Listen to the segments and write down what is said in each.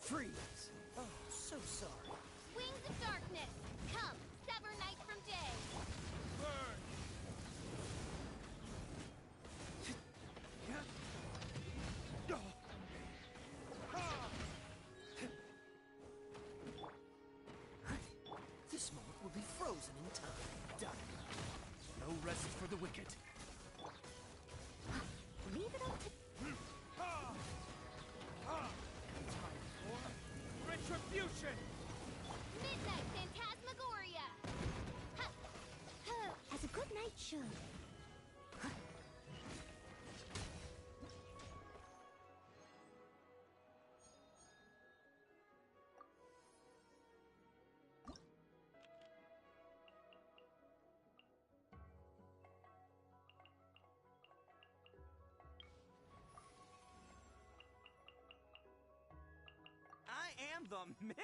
Freeze! Oh, so sorry. Wings of darkness! Come, sever night from day! Burn! This moment will be frozen in time. Done. No rest for the wicked. Leave it up to... Time for retribution! Midnight Phantasmagoria! As a good night should. I am the man!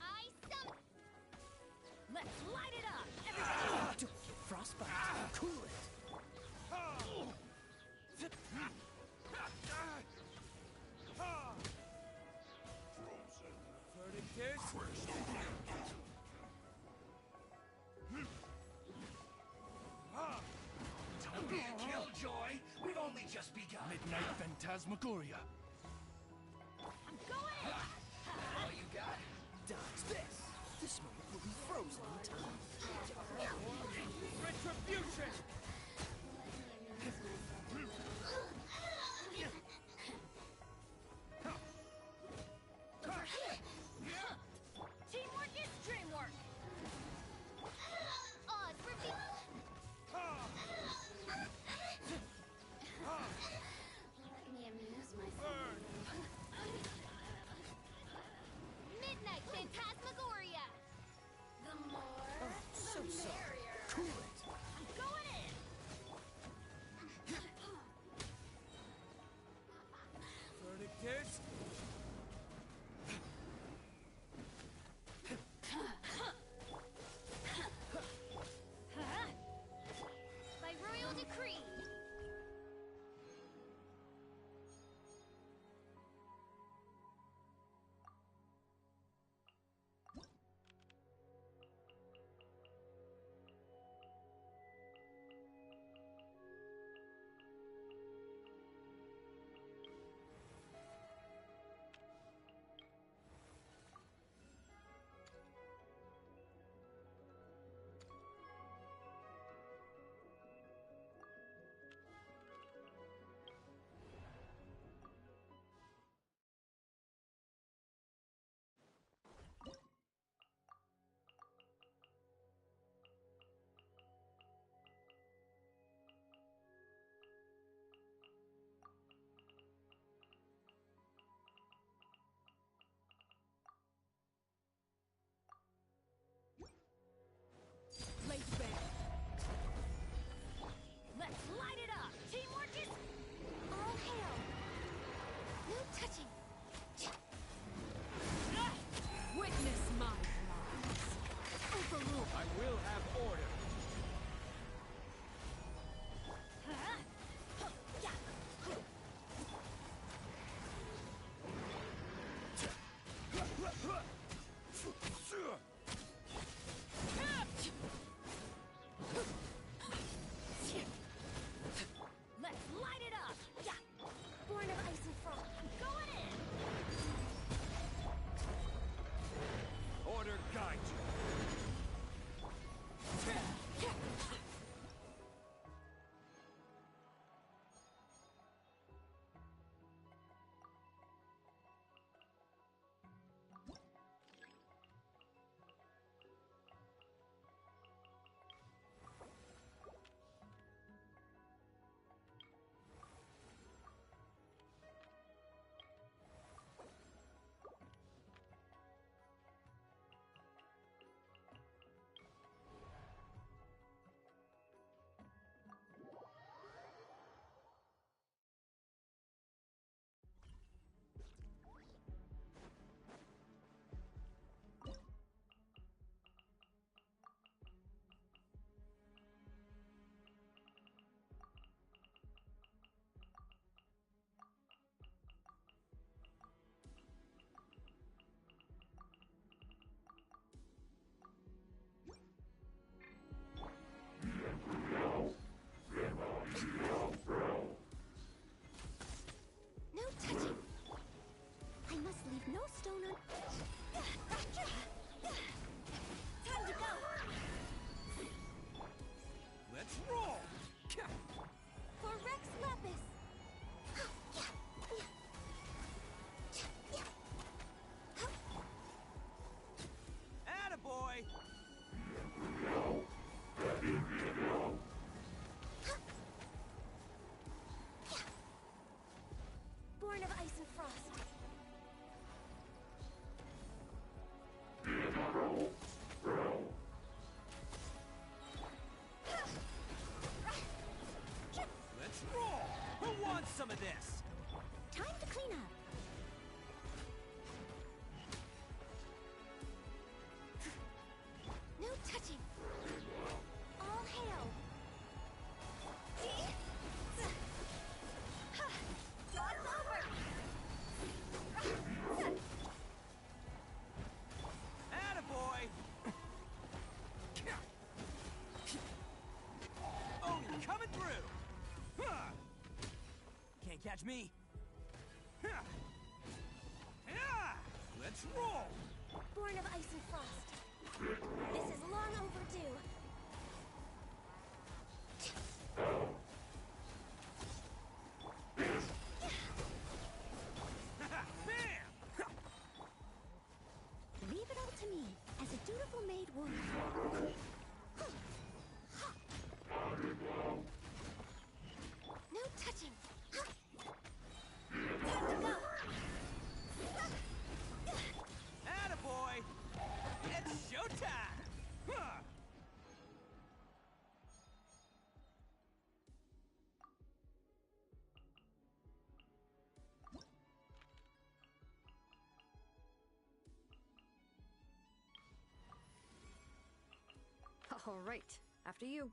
I summon... Let's light it up! Everybody! Don't get frostbite. Cool it. Verdict is... Don't be a killjoy! We've only just begun! Midnight Phantasmagoria. I'm going in! All you got? Dodge this. This moment will be frozen in time. Retribution! Teamwork is dreamwork! Oz reveal... Let me amuse myself. Midnight Phantasmagoria! The more, So the sorry. merrier. Cool it. I'm going in! Verdict is... By royal decree! Late band. Let's light it up! Teamwork is... All hail! No touching! Witness my lies! Overrule! I will have order. Let's light it up! Yeah! Born of ice and frost, I'm going in! Order guide you. No touching! I must leave no stone un... Time to go! Let's roll! For Rex Lapis! Attaboy! Born of ice and frost. Let's roll! Who wants some of this? Time to clean up. No touching. All hail. It's over. Attaboy! Oh, you're coming through! Huh. Can't catch me. Huh. Yeah. Let's roll! Born of ice and frost. This is long overdue. Bam! Leave it all to me, as a dutiful maid would. No touching. Time to go. Attaboy! It's showtime! Huh. All right, after you.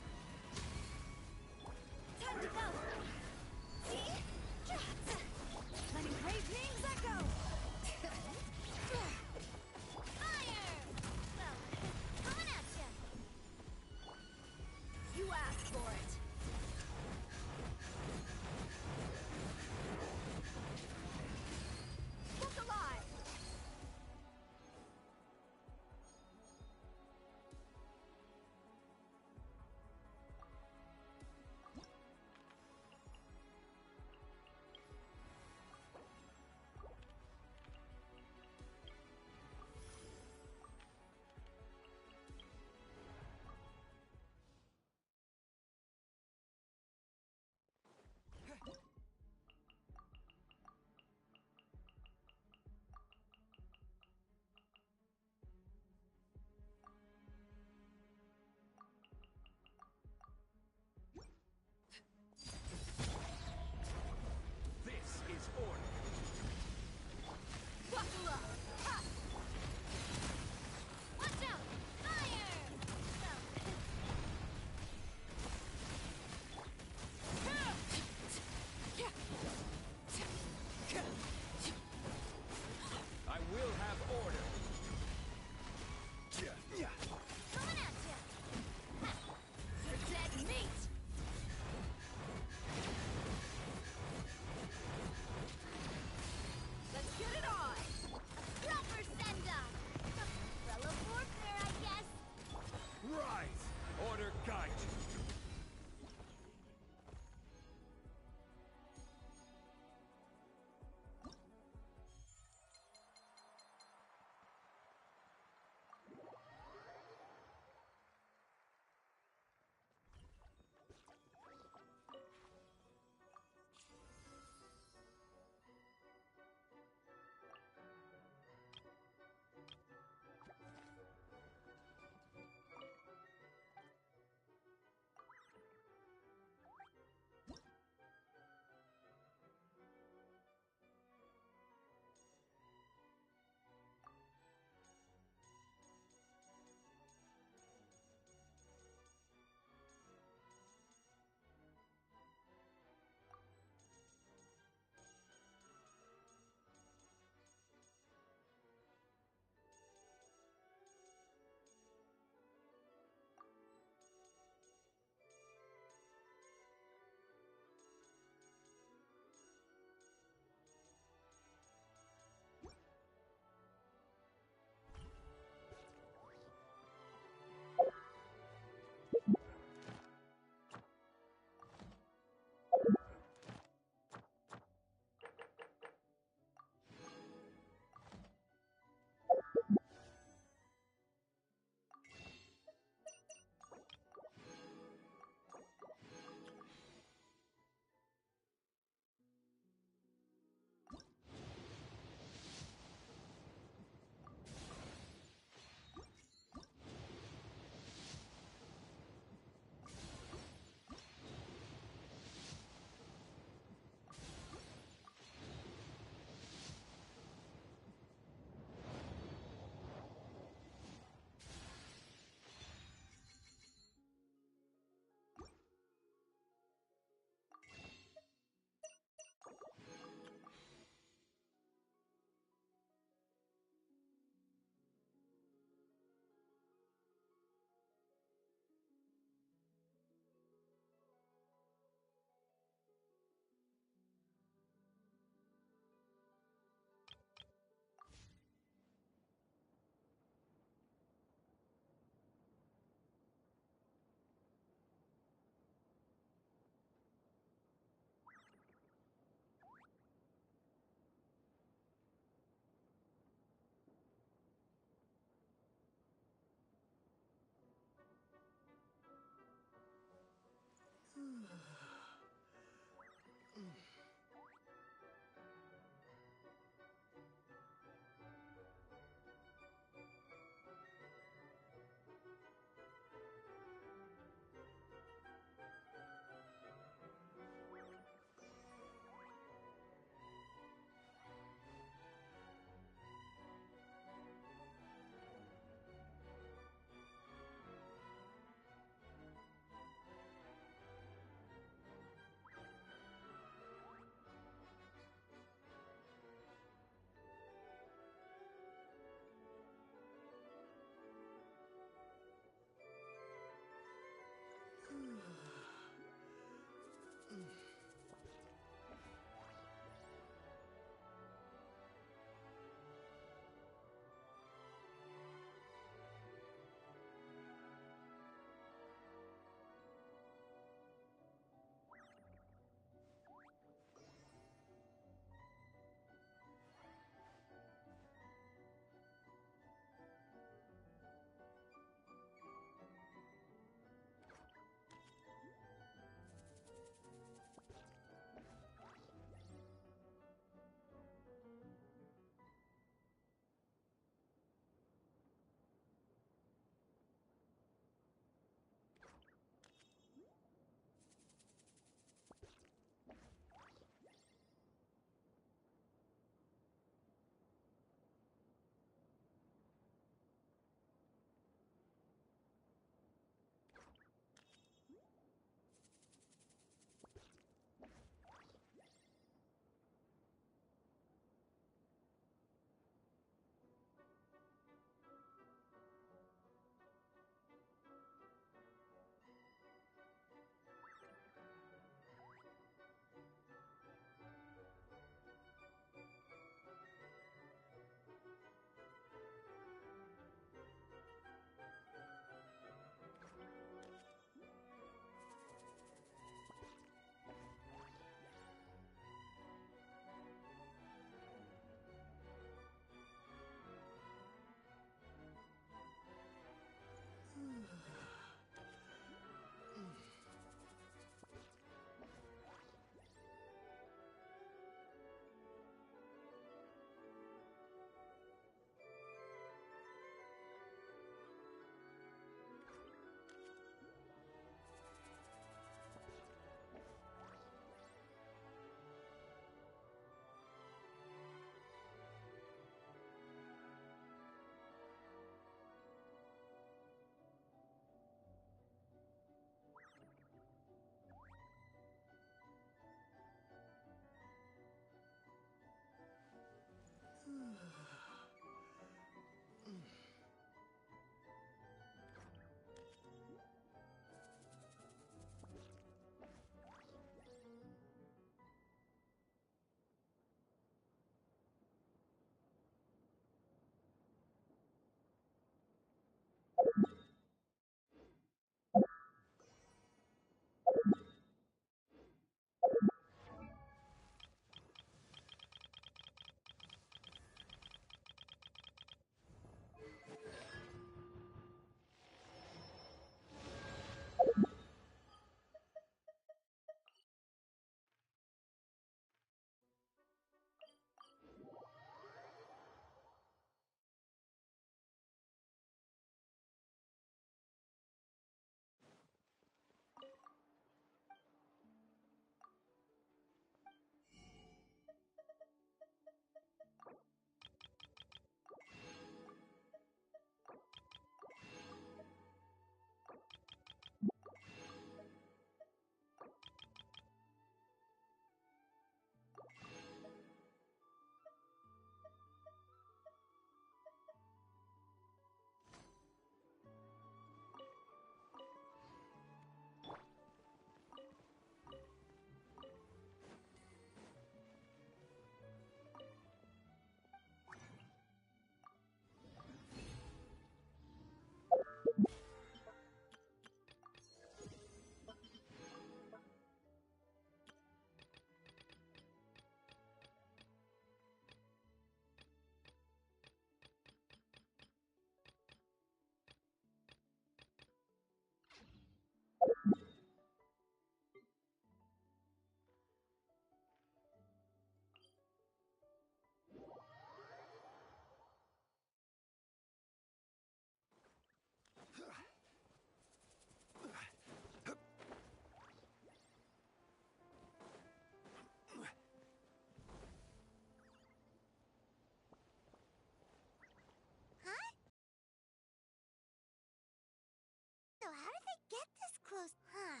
get this close, huh?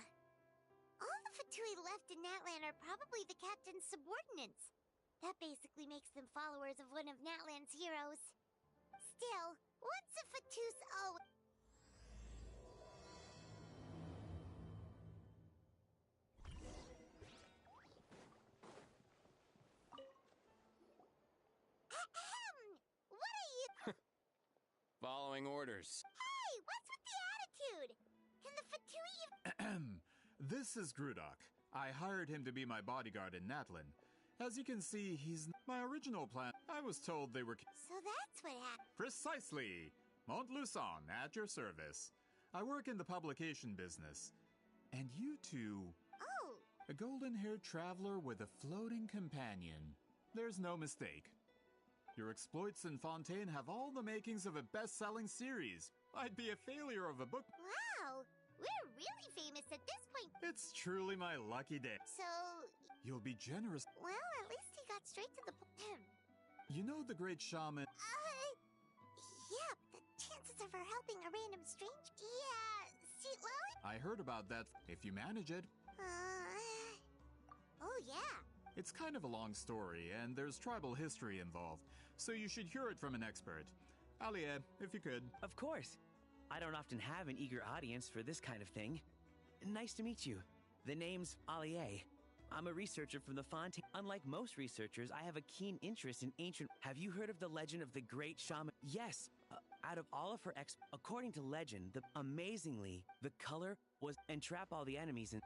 All the Fatui left in Natlan are probably the captain's subordinates. That basically makes them followers of one of Natlan's heroes. Still, what's a Fatus Ahem! What are you... Following orders. Hey, what's with the attitude? Can the Fatui... This is Grudok. I hired him to be my bodyguard in Natlan. As you can see, he's my original plan. I was told they were... So that's what happened. Precisely! Montluçon, at your service. I work in the publication business. And you two... Oh, A golden-haired traveler with a floating companion. There's no mistake. Your exploits in Fontaine have all the makings of a best-selling series. I'd be a failure of a book. wow. We're really famous at this point. It's truly my lucky day. So, You'll be generous. well, at least he got straight to the point. You know the great shaman... Yeah, the chances of her helping a random strange... Yeah, see, well... I heard about that. If you manage it, Oh, yeah. it's kind of a long story, and there's tribal history involved, so you should hear it from an expert. Alie, if you could. Of course. I don't often have an eager audience for this kind of thing. Nice to meet you. The name's Alie. I'm a researcher from the Fontaine. Unlike most researchers, I have a keen interest in ancient... Have you heard of the legend of the great shaman? Yes. Out of all of her according to legend, amazingly, the color was... entrap all the enemies and...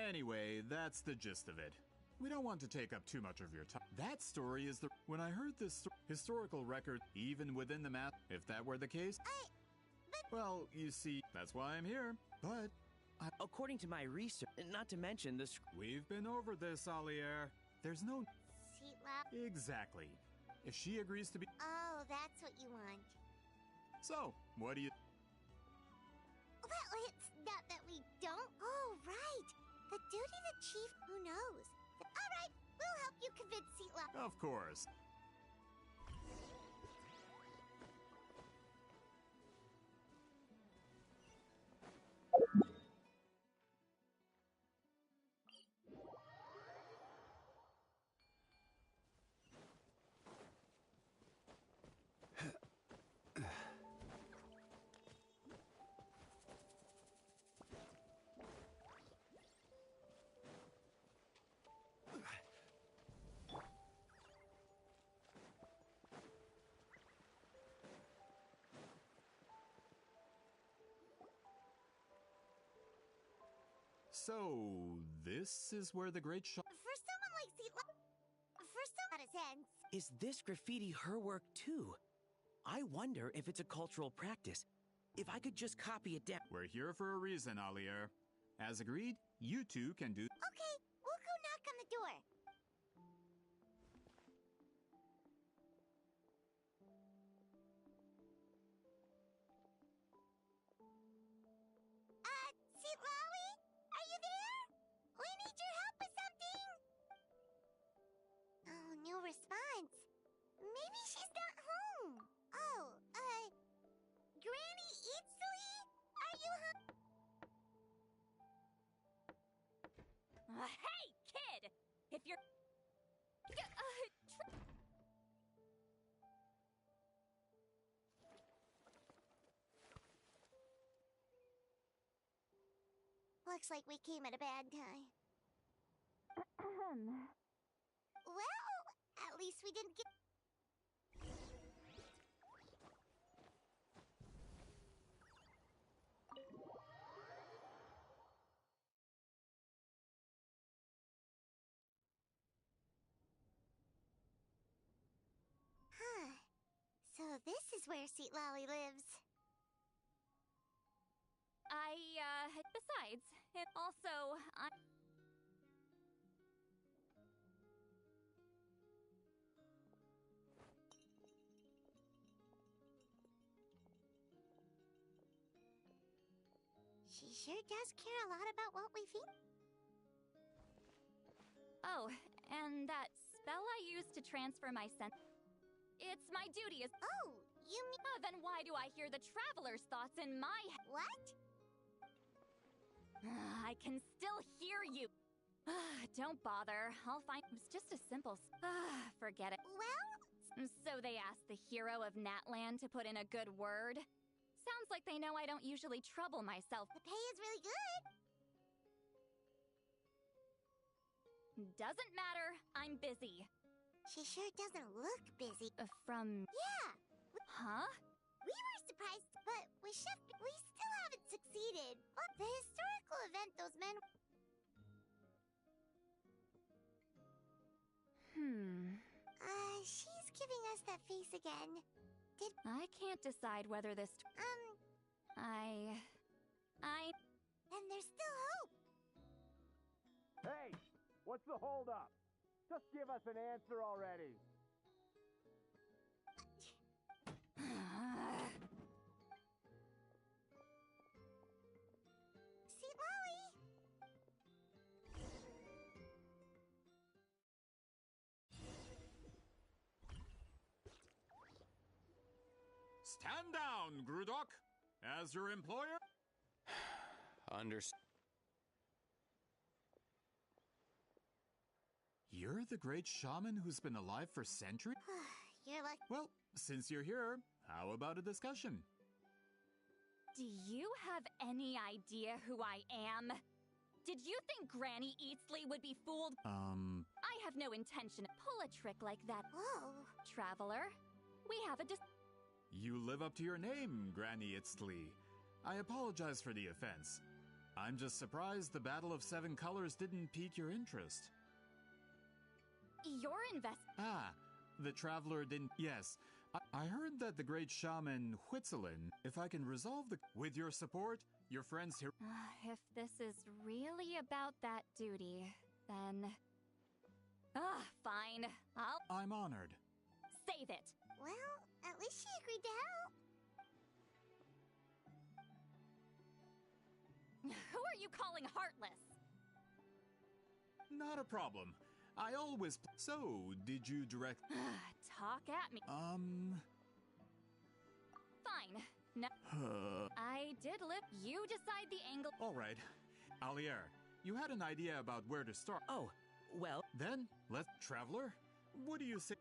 Anyway, that's the gist of it. We don't want to take up too much of your time. That story is the... When I heard this historical record, even within the map, if that were the case... Well, you see, that's why I'm here. But... According to my research, not to mention the... We've been over this, Alier. There's no... Seat lap. Exactly. If she agrees to be... Oh, that's what you want. So, what do you... Well, it's not that we don't... Oh, right. The duty the chief... Who knows? All right, we'll help you convince Seat lap. Of course. So, this is where the great shot... For someone like Seat lap... For someone out of sense. Is this graffiti her work too? I wonder if it's a cultural practice. If I could just copy it down. We're here for a reason, Alier. As agreed, you two can do... Okay, we'll go knock on the door. Seat Lowy? Are you there? We need your help with something. Oh, no response. Maybe she's not home. Oh, Granny Eatsley? Are you home? Hey, kid! If you're... Looks like we came at a bad time. Well, at least we didn't get... Huh. So this is where Seat Lolly lives. Besides, it also, She sure does care a lot about what we feel. Oh, and that spell I used to transfer my sense... It's my duty as... Oh, you mean... Then why do I hear the traveler's thoughts in my head? What? I can still hear you. Don't bother. I'll find. It's just a simple. Forget it. Well, So they asked the hero of Natland to put in a good word. Sounds like they know I don't usually trouble myself. the pay is really good. Doesn't matter. I'm busy. She sure doesn't look busy. From. Yeah, Huh? we were surprised, but we still haven't succeeded. But the historical event those men... She's giving us that face again. I can't decide whether this. I. Then there's still hope. Hey, what's the holdup? Just give us an answer already. See, Molly? Stand down, Grudok. As your employer. You're the great shaman who's been alive for centuries? You're like... Well, since you're here, how about a discussion? Do you have any idea who I am? Did you think Granny Eatsley would be fooled? I have no intention to pull a trick like that. Whoa. Traveler, we have a You live up to your name, Granny Itztli. I apologize for the offense. I'm just surprised the Battle of Seven Colors didn't pique your interest. Your Ah, the traveler didn't... Yes, I heard that the great shaman Huitzilin, if I can resolve the... With your support, your friends here... If this is really about that duty, then... fine. I'm honored. Save it. Well, at least she agreed to help. Who are you calling heartless? Not a problem. I always... So, did you direct... Talk at me. Fine. No. I did live. You decide the angle. All right. Alier, you had an idea about where to start. Oh, well, Then, let's... Traveler, what do you say?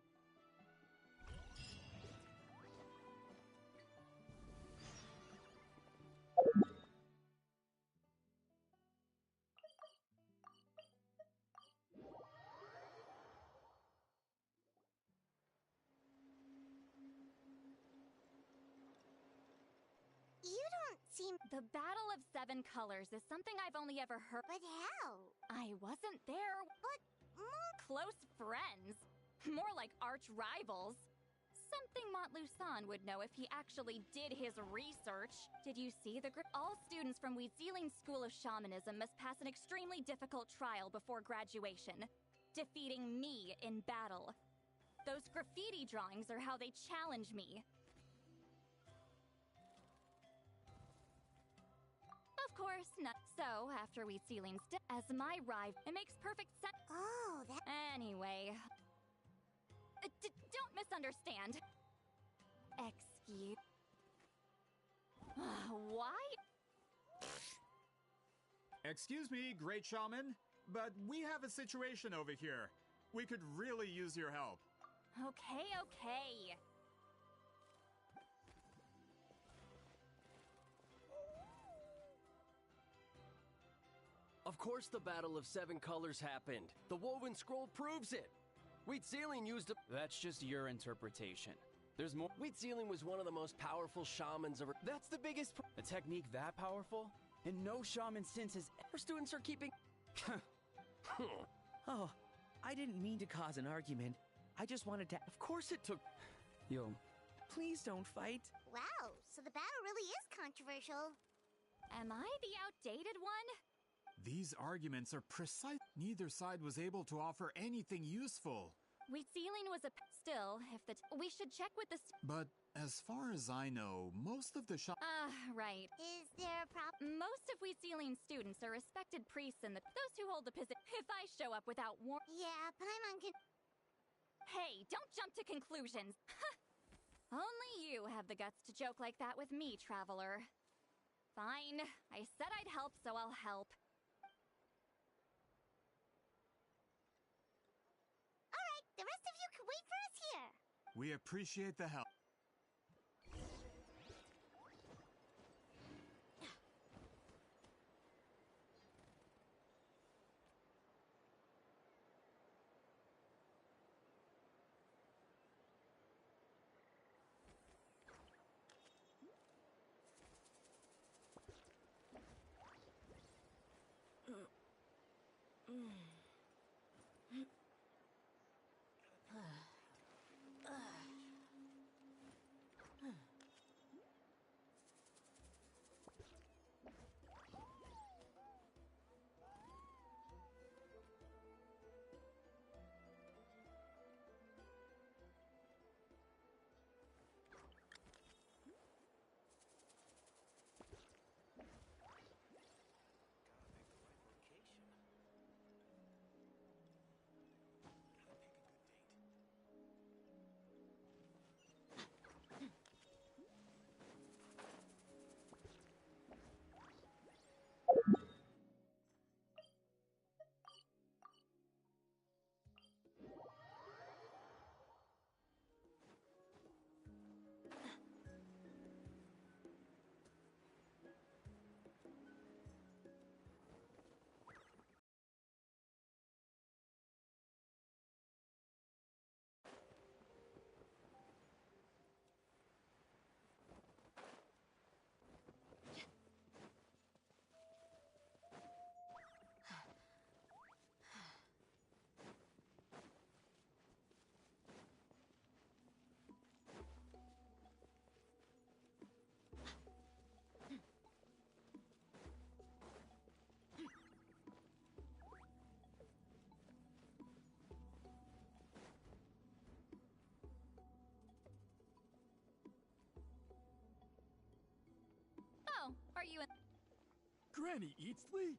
You don't seem... The Battle of Seven Colors is something I've only ever heard. But how? I wasn't there. But... Close friends. More like arch rivals. Something Montluçon would know if he actually did his research. Did you see the All students from Weeziling's School of Shamanism must pass an extremely difficult trial before graduation, defeating me in battle. Those graffiti drawings are how they challenge me. Of course not. So, after Weeziling's as my rival, it makes perfect sense. Oh, that... Anyway... don't misunderstand. Excuse... Why? Excuse me, great shaman, but we have a situation over here. We could really use your help. Okay. Of course the Battle of Seven Colors happened. The Woven Scroll proves it. Weezilin used a... That's just your interpretation. There's more. Weezilin was one of the most powerful shamans ever. That's the biggest... A technique that powerful? And no shaman since has... Our students are keeping... oh, I didn't mean to cause an argument. I just wanted to... Of course it took... Yo. Please don't fight. Wow, so the battle really is controversial. Am I the outdated one? These arguments are precise. Neither side was able to offer anything useful. Weezilin was a... Still, if the... We should check with the... But as far as I know, most of the right. Is there a problem? Most of Weeziling's students are respected priests and those who hold the position. If I show up without Yeah, but I'm on... Hey, don't jump to conclusions. Only you have the guts to joke like that with me, Traveler. Fine. I said I'd help, so I'll help. Alright, the rest of you can wait for us here. We appreciate the help. Oh, are you in? Granny Eatsley?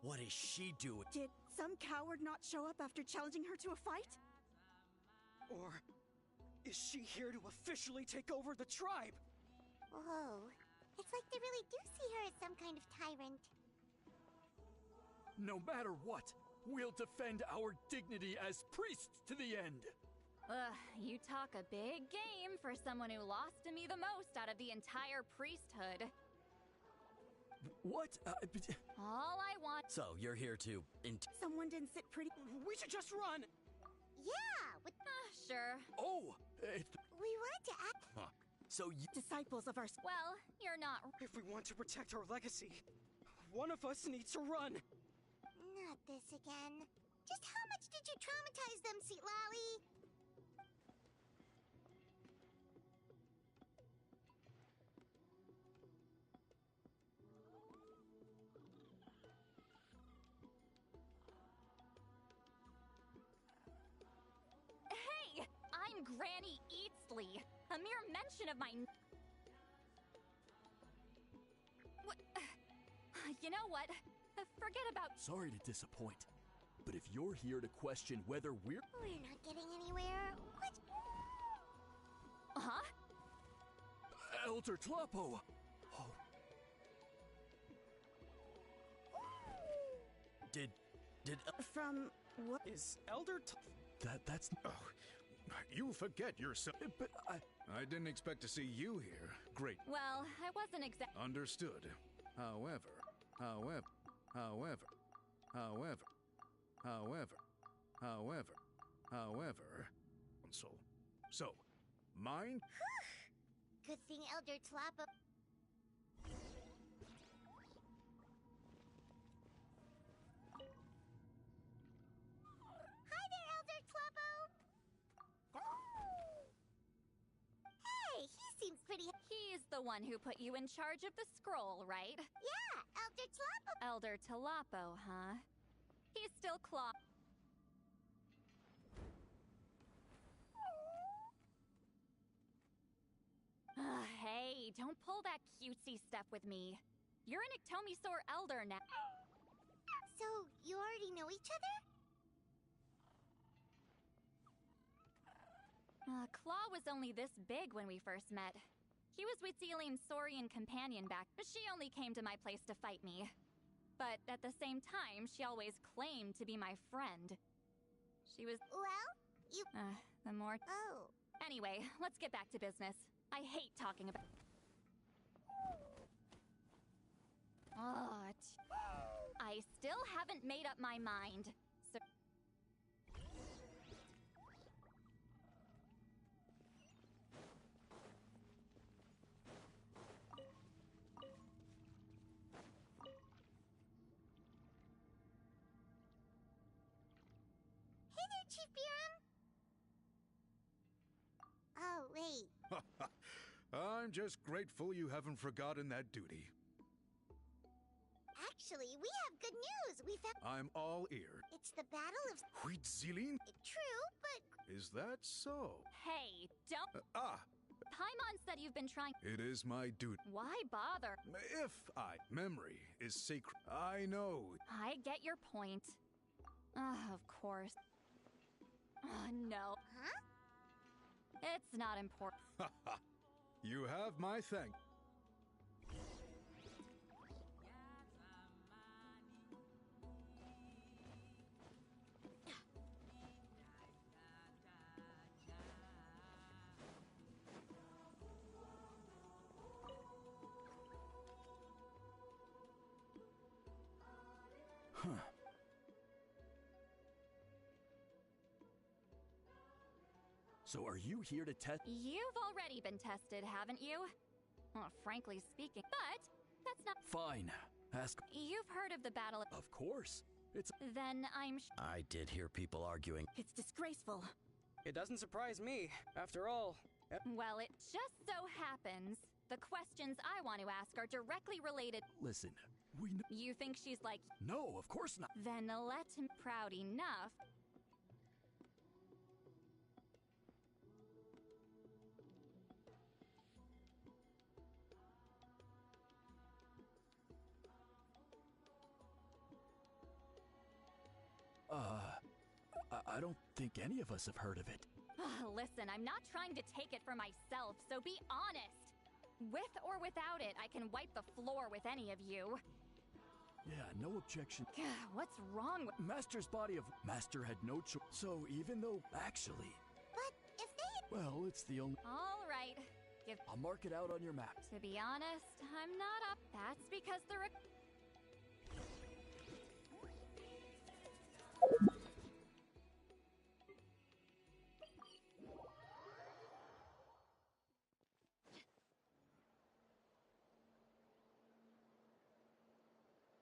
What is she doing? Did some coward not show up after challenging her to a fight? Or is she here to officially take over the tribe? Whoa. It's like they really do see her as some kind of tyrant. No matter what, we'll defend our dignity as priests to the end. Ugh, you talk a big game for someone who lost to me the most out of the entire priesthood. What? All I want. So, you're here to Someone didn't sit pretty. We should just run! Yeah, with Sure. Oh, we wanted to act. So you Disciples of our. Well, you're not. If we want to protect our legacy, one of us needs to run! Not this again. Just how much did you traumatize them, Seatlally? Hey, I'm Granny Eatsley. A mere mention of my. What? You know what? Forget about. sorry to disappoint, but if you're here to question whether we're... We're not getting anywhere. What? Huh? Elder Tlopo! Oh, did From what? Is Elder that's... Oh, you forget yourself. But I didn't expect to see you here. Great. Well, I wasn't exactly. Understood. However. So, mine? Good thing Elder Tlopo. Hi there, Elder Tlopo. Hey, he seems pretty. He's the one who put you in charge of the scroll, right? Yeah, Elder Tlopo. Elder Tlopo, huh? He's still claw. Hey, don't pull that cutesy stuff with me. You're an Ictomisaur Elder now. So, you already know each other? Claw was only this big when we first met. He was with Celine's Saurian companion back, but she only came to my place to fight me. But at the same time, she always claimed to be my friend. She was— Well, you— the more— Oh. Anyway, let's get back to business. I hate talking about— I still haven't made up my mind. So— Hey there, Chief Biram. Oh, wait. I'm just grateful you haven't forgotten that duty. Actually, we have good news. We found— I'm all ear. It's the Battle of— Huitzilin? True, but— Is that so? Hey, don't— Paimon said you've been trying— It is my duty. Why bother? Memory is sacred. I know. I get your point. Of course. No. Huh? It's not important. You have my thanks. So are you here to test? You've already been tested, haven't you? Well, frankly speaking. But that's not— Fine. Ask. You've heard of the Battle Of course. It's— Then I'm— I did hear people arguing. It's disgraceful. It doesn't surprise me. After all, Well, it just so happens the questions I want to ask are directly related. Listen, we know— You think she's like— No, of course not. Then let him— Proud enough. I don't think any of us have heard of it. Listen, I'm not trying to take it for myself, so be honest. With or without it, I can wipe the floor with any of you. Yeah, no objection. What's wrong with— Master's body of— Master had no choice. So even though— Actually— But if they— Well, it's the only— All right. I'll mark it out on your map. To be honest, I'm not up. That's because the—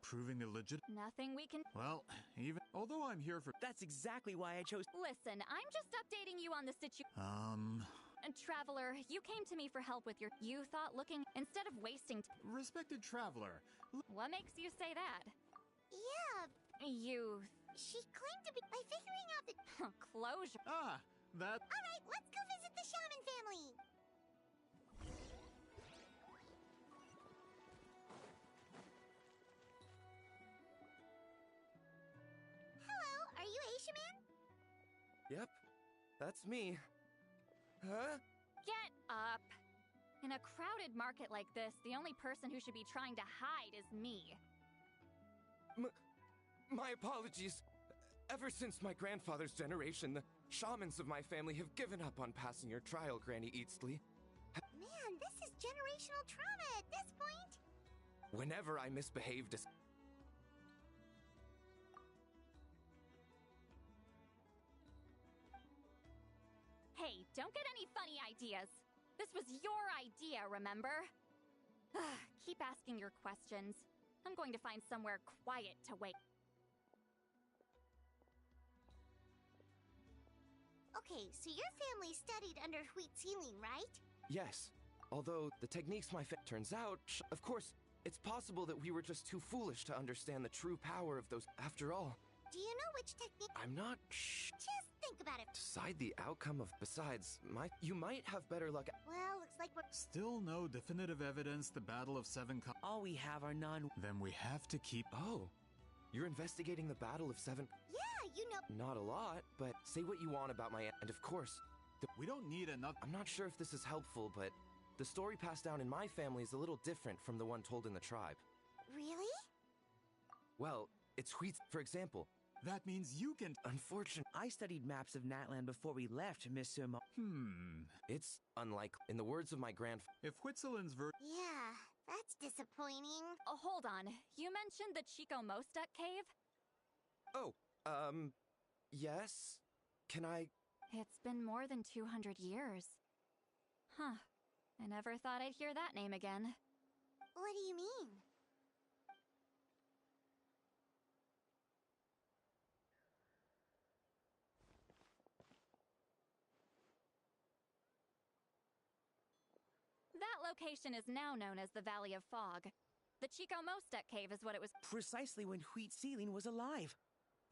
Proving the legit. Nothing we can— Well, even although I'm here for. That's exactly why I chose. Listen, I'm just updating you on the Traveler, you came to me for help with your— You thought looking— Instead of wasting— Respected traveler. What makes you say that? Yeah. You— She claimed to be— By figuring out the— Closure. That. Alright, let's go visit the shaman family. Hello, are you Aisha Man? Yep, that's me. Huh? Get up. In a crowded market like this, the only person who should be trying to hide is me. My apologies. Ever since my grandfather's generation, the shamans of my family have given up on passing your trial, Granny Eastly. Man, this is generational trauma at this point. Whenever I misbehaved as— Hey, don't get any funny ideas. This was your idea, remember? Keep asking your questions. I'm going to find somewhere quiet to wait. Okay, so your family studied under Huitzilin, right? Yes. Although the techniques turns out, of course, it's possible that we were just too foolish to understand the true power of those. After all, Do you know which technique? I'm not. Just think about it. Decide the outcome of. Besides, you might have better luck. Well, looks like we're— Still no definitive evidence the Battle of Seven. All we have are non. Then we have to keep. Oh, you're investigating the Battle of Seven. Yeah, you know— Not a lot, but say what you want about my. And of course, We don't need another. I'm not sure if this is helpful, but the story passed down in my family is a little different from the one told in the tribe. Really? Well, it's wheat, for example. That means you can. Unfortunately, I studied maps of Natlan before we left, Monsieur it's unlikely. In the words of my grandfather, If Whitzelin's Yeah, that's disappointing. Oh, hold on. You mentioned the Chico Mostek cave? Oh, yes? Can I? It's been more than 200 years. Huh. I never thought I'd hear that name again. What do you mean? That location is now known as the Valley of Fog. The Chico Mostek cave is what it was. precisely when Wheat Ceiling was alive.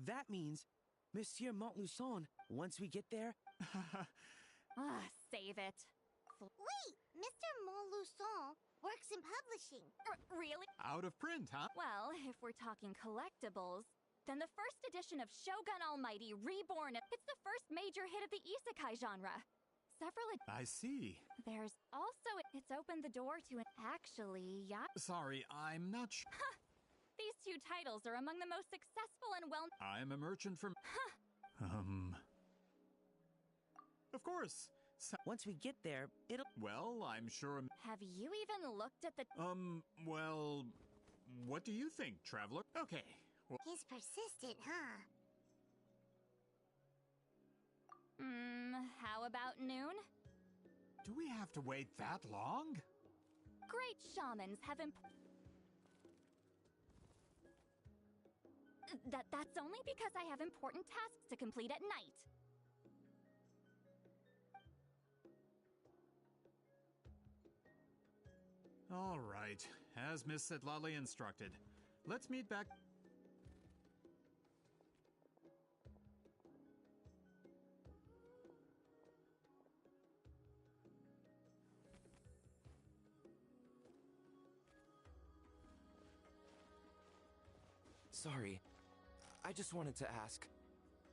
That means, Monsieur Montluçon, once we get there... Save it. Wait, Mr. Montluçon works in publishing. Really? Out of print, huh? Well, if we're talking collectibles, then the first edition of Shogun Almighty Reborn, it's the first major hit of the isekai genre. I see. There's also, it's opened the door to actually, yeah. Sorry, I'm not sure. These two titles are among the most successful and well. I'm a merchant from. Of course. Once we get there, it'll. Well, I'm sure. Have you even looked at the. Well, what do you think, traveler? Okay. Well, He's persistent, huh? How about noon? do we have to wait that long? Great shamans have That's only because I have important tasks to complete at night. All right, as Miss Setlali instructed. Let's meet back. Sorry. I just wanted to ask,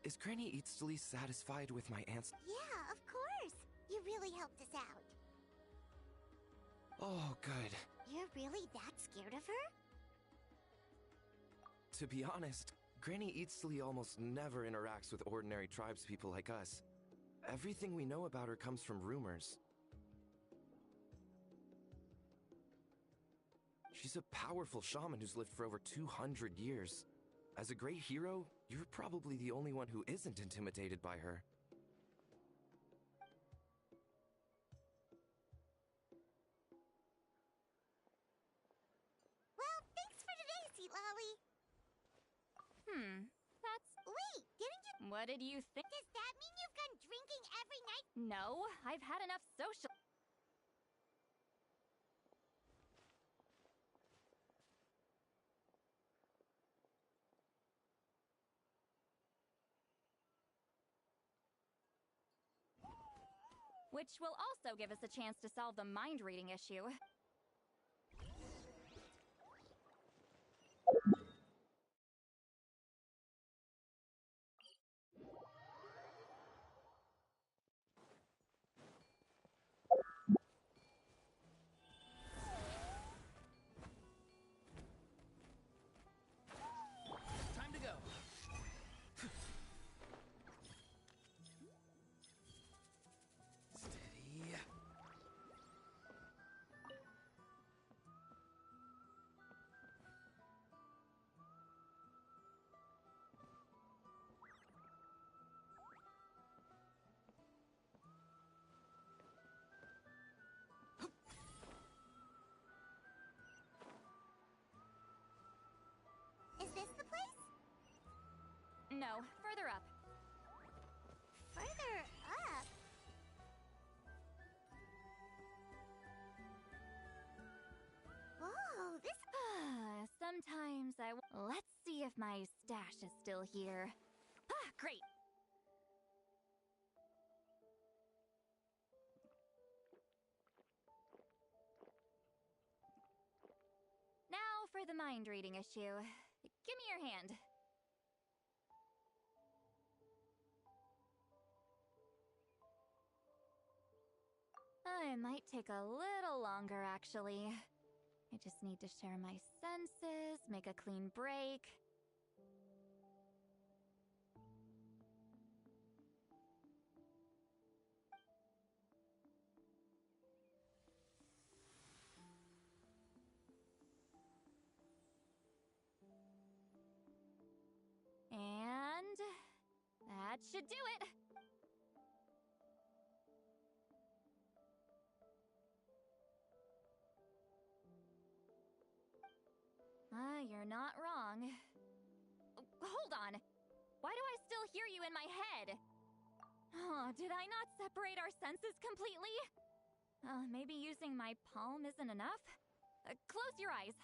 is Granny Eatsley satisfied with my answer? Yeah, of course. You really helped us out. Oh, good. You're really that scared of her? To be honest, Granny Eatsley almost never interacts with ordinary tribespeople like us. Everything we know about her comes from rumors. She's a powerful shaman who's lived for over 200 years. As a great hero, you're probably the only one who isn't intimidated by her. Well, thanks for today, Sweet Lolly. That's... Wait, didn't you... What did you think? Does that mean you've gone drinking every night? No, I've had enough social... Which will also give us a chance to solve the mind reading issue. Time to go. Steady. Is this the place? No, further up. Further up? Whoa, this... Sometimes Let's see if my stash is still here. Ah, great! Now for the mind reading issue. Give me your hand. It might take a little longer, actually. I just need to share my senses, make a clean break. And that should do it. You're not wrong. Hold on. Why do I still hear you in my head? Oh, did I not separate our senses completely? Maybe using my palm isn't enough? Close your eyes.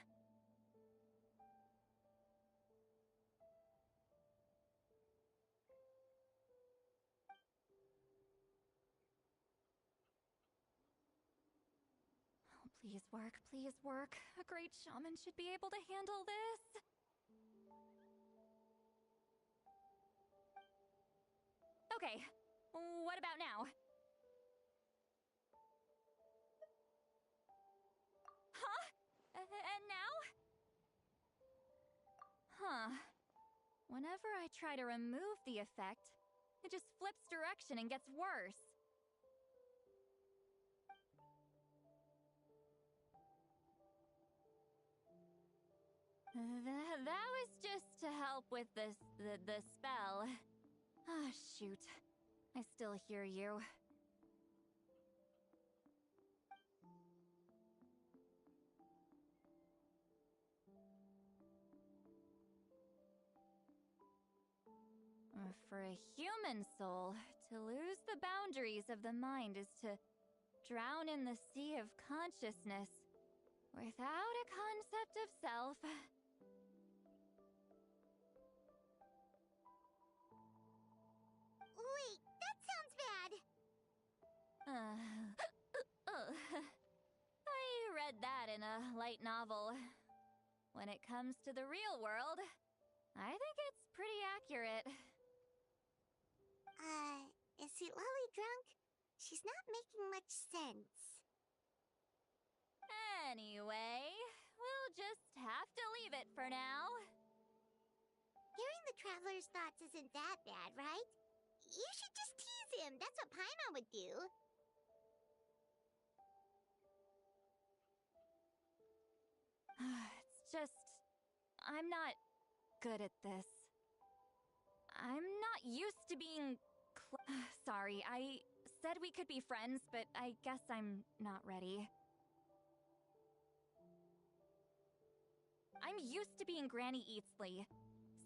Please work, please work. A great shaman should be able to handle this. Okay, what about now? Huh? And now? Huh. Whenever I try to remove the effect, it just flips direction and gets worse. That was just to help with the spell. Ah, shoot. I still hear you. For a human soul, to lose the boundaries of the mind is to drown in the sea of consciousness without a concept of self. Wait, that sounds bad. I read that in a light novel. When it comes to the real world, I think it's pretty accurate. Is Lolly drunk? She's not making much sense. Anyway, we'll just have to leave it for now. Hearing the Traveler's thoughts isn't that bad, right? You should just tease him. That's what Paimon would do. It's just... I'm not good at this. I'm not used to being... Sorry, I said we could be friends, but I guess I'm not ready. I'm used to being Granny Eatsley.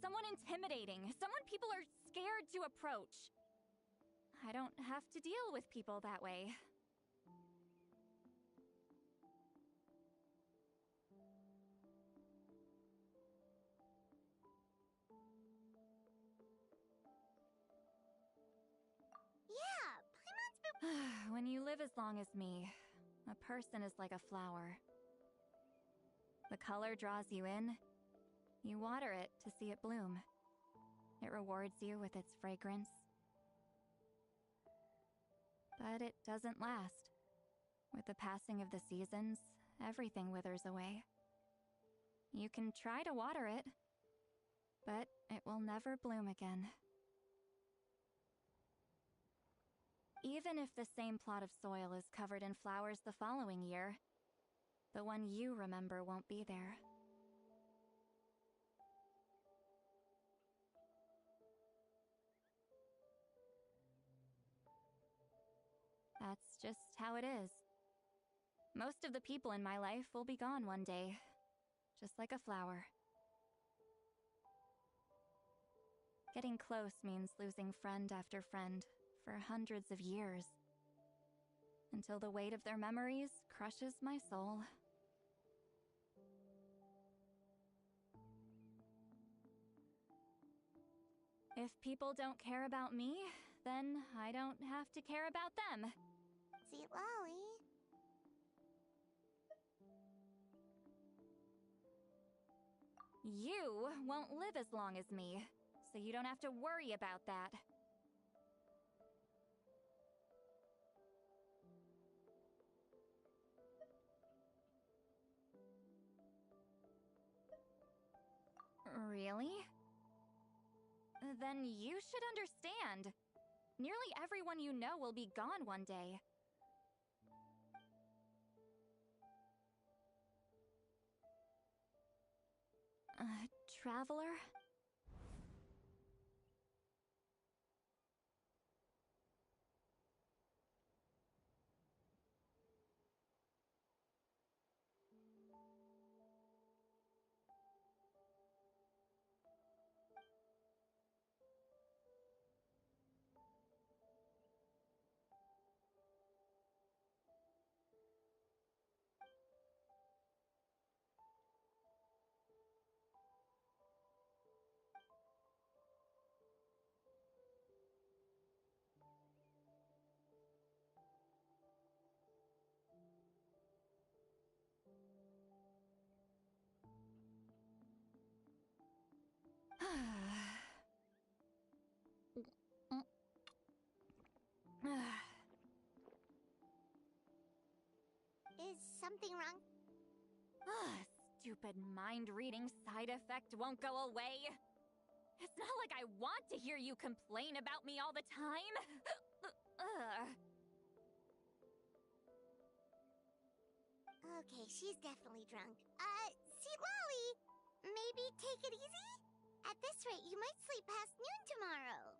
Someone intimidating, someone people are scared to approach. I don't have to deal with people that way. When you live as long as me, a person is like a flower. The color draws you in. You water it to see it bloom. It rewards you with its fragrance. But it doesn't last. With the passing of the seasons, everything withers away. You can try to water it, but it will never bloom again. Even if the same plot of soil is covered in flowers the following year, the one you remember won't be there. That's just how it is. Most of the people in my life will be gone one day, just like a flower. Getting close means losing friend after friend for hundreds of years, until the weight of their memories crushes my soul. If people don't care about me, then I don't have to care about them. See, Lolly? You won't live as long as me, so you don't have to worry about that. Really? Then you should understand. Nearly everyone you know will be gone one day. Traveler? Is something wrong? Stupid mind-reading side effect won't go away. It's not like I want to hear you complain about me all the time. Okay, she's definitely drunk. See, Lolly, maybe take it easy? At this rate, you might sleep past noon tomorrow.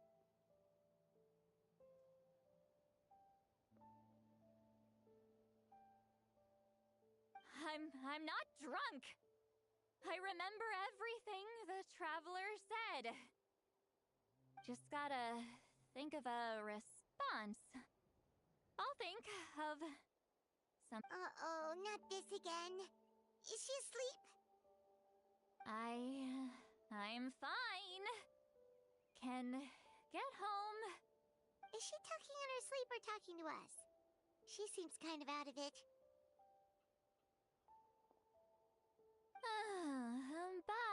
I'm not drunk. I remember everything the traveler said. Just gotta think of a response. I'll think of some. Uh-oh, not this again. Is she asleep? I'm fine. Can get home. Is she talking in her sleep or talking to us? She seems kind of out of it. Bye.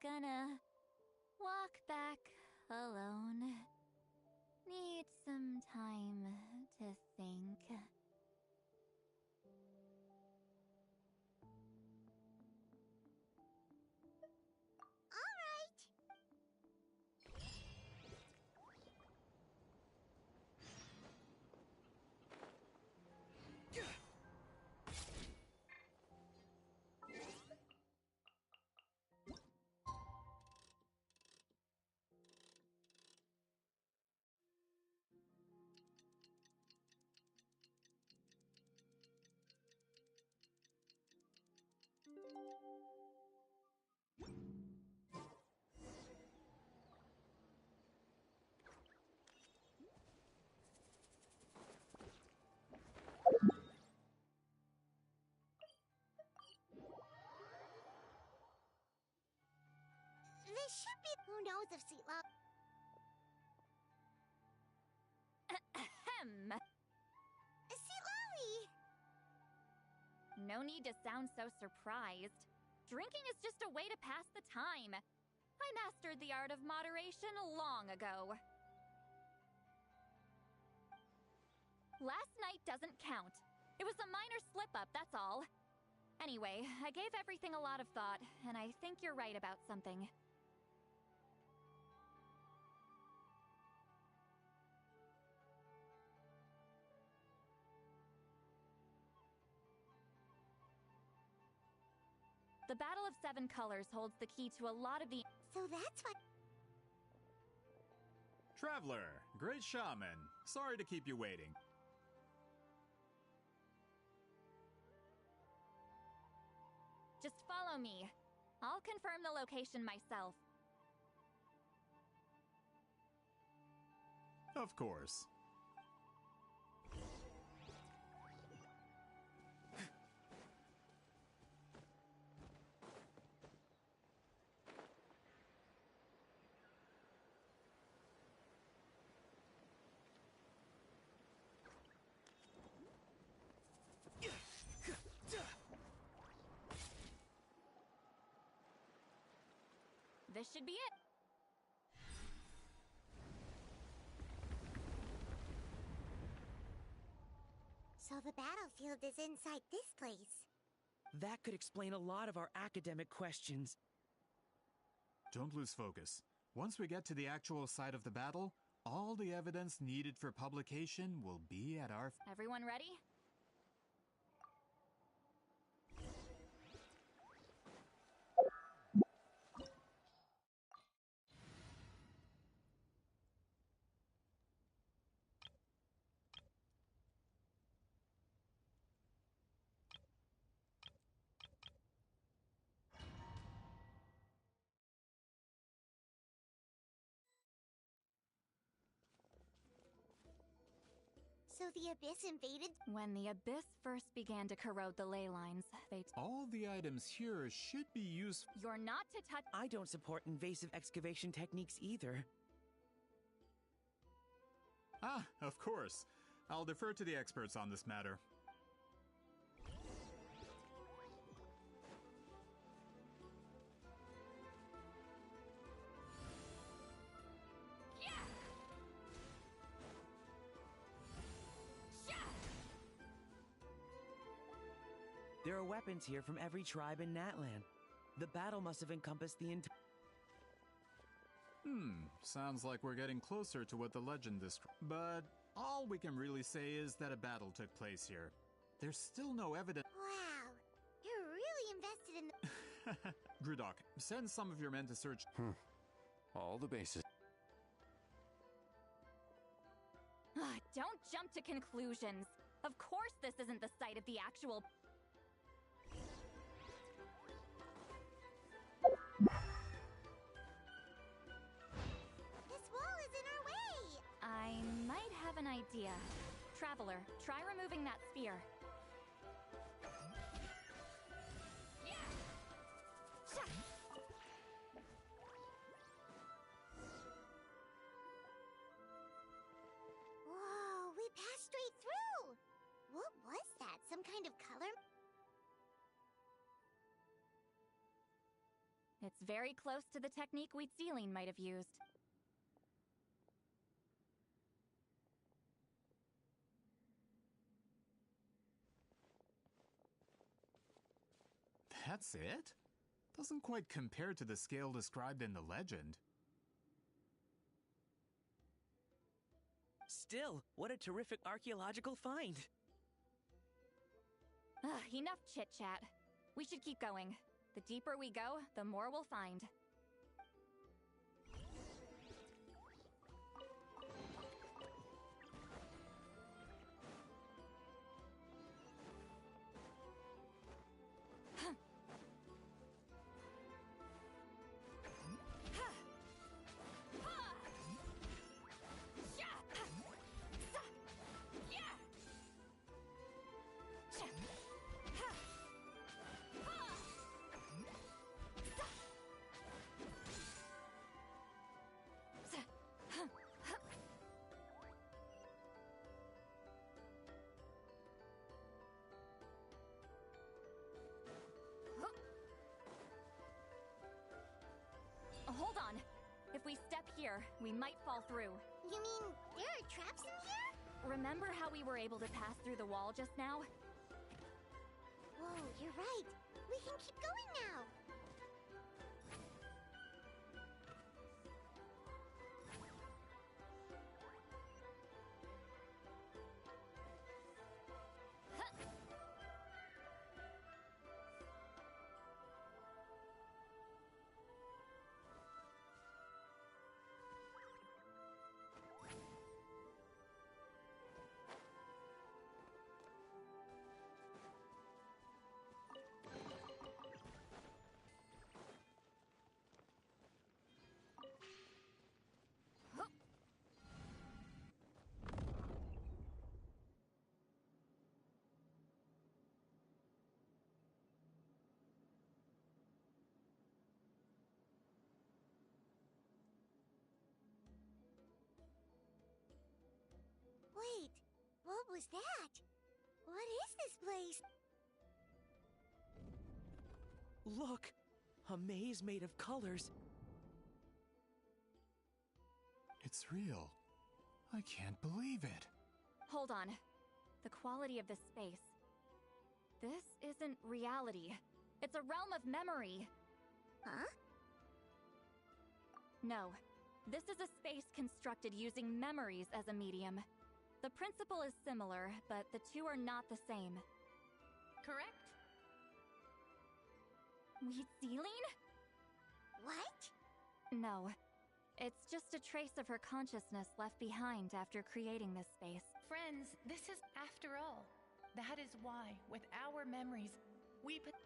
Gonna walk back alone. Need some time to think. All right. This should be. Who knows if Seatla. Ahem. Seatlali! No need to sound so surprised. Drinking is just a way to pass the time. I mastered the art of moderation long ago. Last night doesn't count. It was a minor slip-up, that's all. Anyway, I gave everything a lot of thought, and I think you're right about something. The Battle of Seven Colors holds the key to a lot of the... So that's what... Traveler, great shaman. Sorry to keep you waiting. Just follow me. I'll confirm the location myself. Of course. This should be it. So the battlefield is inside this place. That could explain a lot of our academic questions. Don't lose focus. Once we get to the actual site of the battle, all the evidence needed for publication will be at our... Everyone ready? So the Abyss invaded? When the Abyss first began to corrode the ley lines, they... All the items here should be used... You're not to touch... I don't support invasive excavation techniques either. Ah, of course. I'll defer to the experts on this matter. There are weapons here from every tribe in Natland. The battle must have encompassed the entire... Sounds like we're getting closer to what the legend describes. But all we can really say is that a battle took place here. There's still no evidence... Wow, you're really invested in the... Gridok, send some of your men to search... All the bases. Don't jump to conclusions. Of course this isn't the site of the actual... This wall is in our way! I might have an idea. Traveler, try removing that spear. Whoa, we passed straight through! What was that? Some kind of color? It's very close to the technique Wheatsealing might have used. That's it? Doesn't quite compare to the scale described in the legend. Still, what a terrific archaeological find! Enough chit-chat. We should keep going. The deeper we go, the more we'll find. Hold on. If we step here, we might fall through. You mean there are traps in here? Remember how we were able to pass through the wall just now? Whoa, you're right. We can keep going now. Wait, what was that? What is this place? Look! A maze made of colors. It's real. I can't believe it. Hold on. The quality of this space. This isn't reality. It's a realm of memory. Huh? No. This is a space constructed using memories as a medium. The principle is similar, but the two are not the same. Correct? Wheat Zealing? What? No. It's just a trace of her consciousness left behind after creating this space. Friends, this is after all. That is why, with our memories,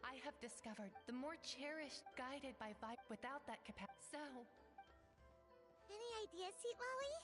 I have discovered the more cherished, guided by vibe without that capacity. So, any ideas, Sweet Lolly?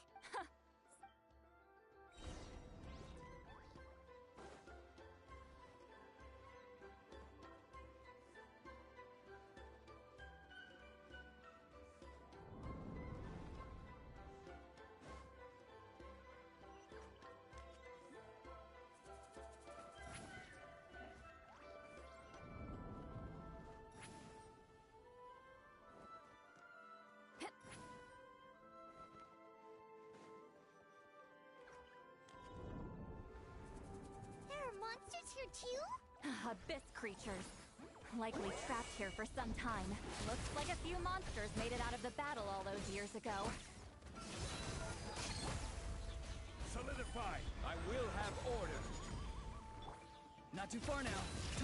Monsters here too? Abyss creatures. Likely trapped here for some time. Looks like a few monsters made it out of the battle all those years ago. Solidify! I will have order! Not too far now.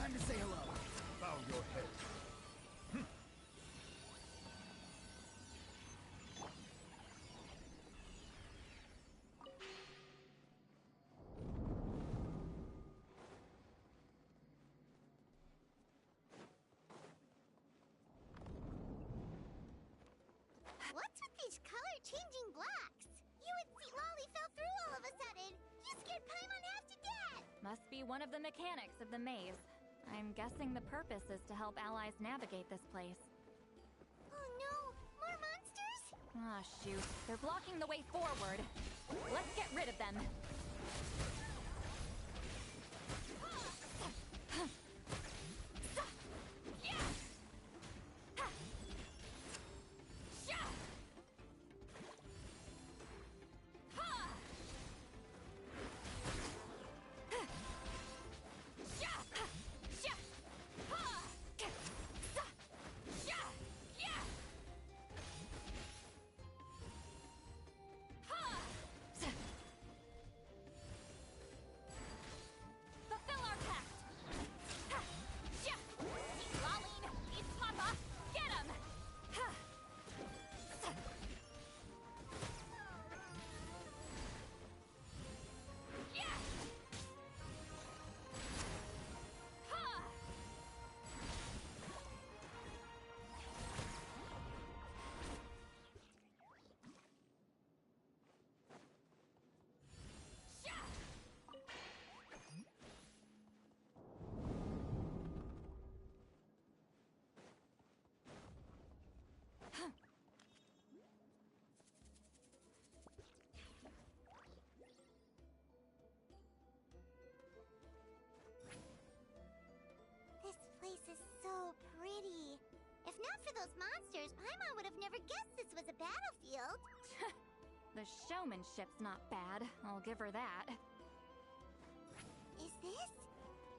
Time to say hello. Bow your head. What's with these color-changing blocks? You and Sweet Lolly fell through all of a sudden. You scared Paimon half to death. Must be one of the mechanics of the maze. I'm guessing the purpose is to help allies navigate this place. Oh no! More monsters? Ah, shoot. They're blocking the way forward. Let's get rid of them. This place is so pretty. If not for those monsters, Paimon would have never guessed this was a battlefield. The showmanship's not bad, I'll give her that. Is this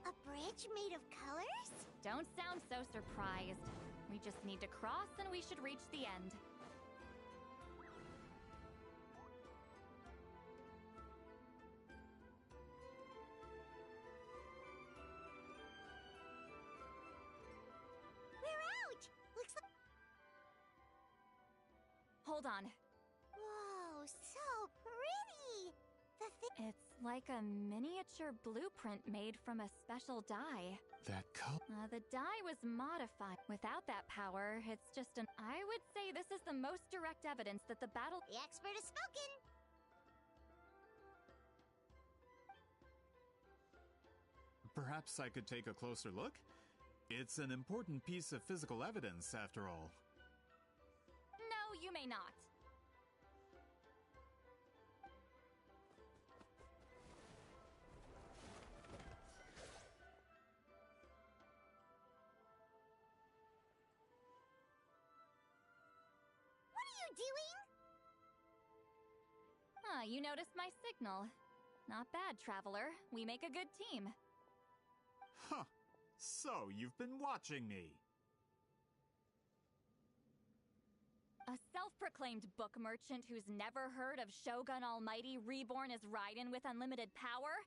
a bridge made of colors? Don't sound so surprised. We just need to cross and we should reach the end. We're out! Looks like... Hold on. Whoa, so pretty! It's like a miniature blueprint made from a special dye. That color? The dye was modified. Without that power, it's just an... I would say this is the most direct evidence that the battle... The expert has spoken! Perhaps I could take a closer look? It's an important piece of physical evidence, after all. No, you may not. What are you doing? Ah, you noticed my signal. Not bad, Traveler. We make a good team. Huh. So, you've been watching me. A self-proclaimed book merchant who's never heard of Shogun Almighty reborn as Raiden with unlimited power?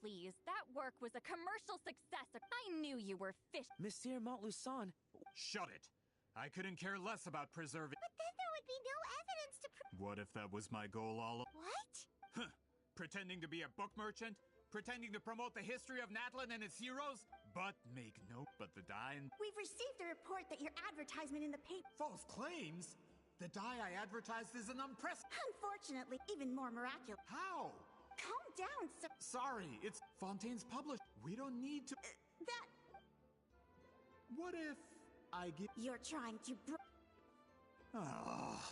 Please, that work was a commercial success. I knew you were fish. Monsieur Montluçon. Shut it! I couldn't care less about preserving. But then there would be no evidence to What if that was my goal all? What? Huh. Pretending to be a book merchant? Pretending to promote the history of Natlan and its heroes? But make no. But the die and. We've received a report that your advertisement in the paper. False claims? The die I advertised is an Unfortunately, even more miraculous. How? Calm down, sir. Sorry, it's Fontaine's published. We don't need to. That. What if I get. You're trying to. Ah.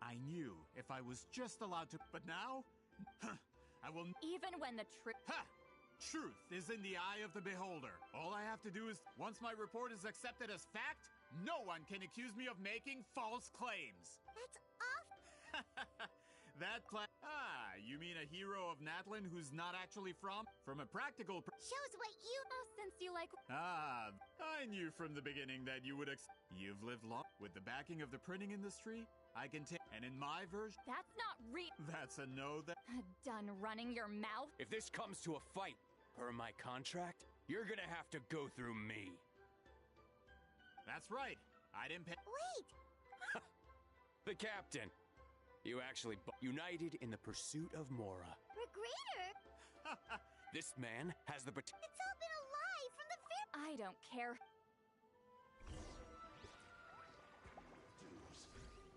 I knew if I was just allowed to. But now? Huh. I will. Even when the truth. Ha! Truth is in the eye of the beholder. All I have to do is, once my report is accepted as fact, no one can accuse me of making false claims. That's off. You mean a hero of Natlan who's not actually from a practical Shows what you. Oh, since you like. I knew from the beginning that you would You've lived long. With the backing of the printing industry, I can take. And in my version. That's not real. That's a no that. Done running your mouth? If this comes to a fight, per my contract, you're gonna have to go through me. That's right. I didn't pay. Wait! The captain. You actually united in the pursuit of Mora. Regrader? This man has the It's all been a lie from the I don't care.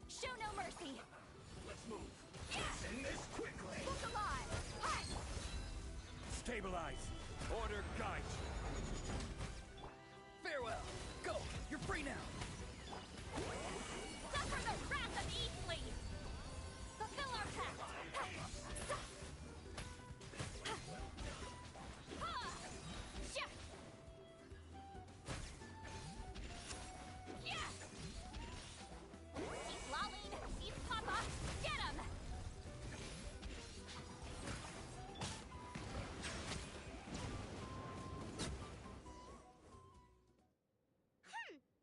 Show no mercy. Let's move. Yeah! Send this quickly. Look alive. Hi. Stabilize. Order guide. Farewell. Go. You're free now. Suffer the wrath of Eastleigh. Fulfill our pact. He's lolling. He's Papa. Get him.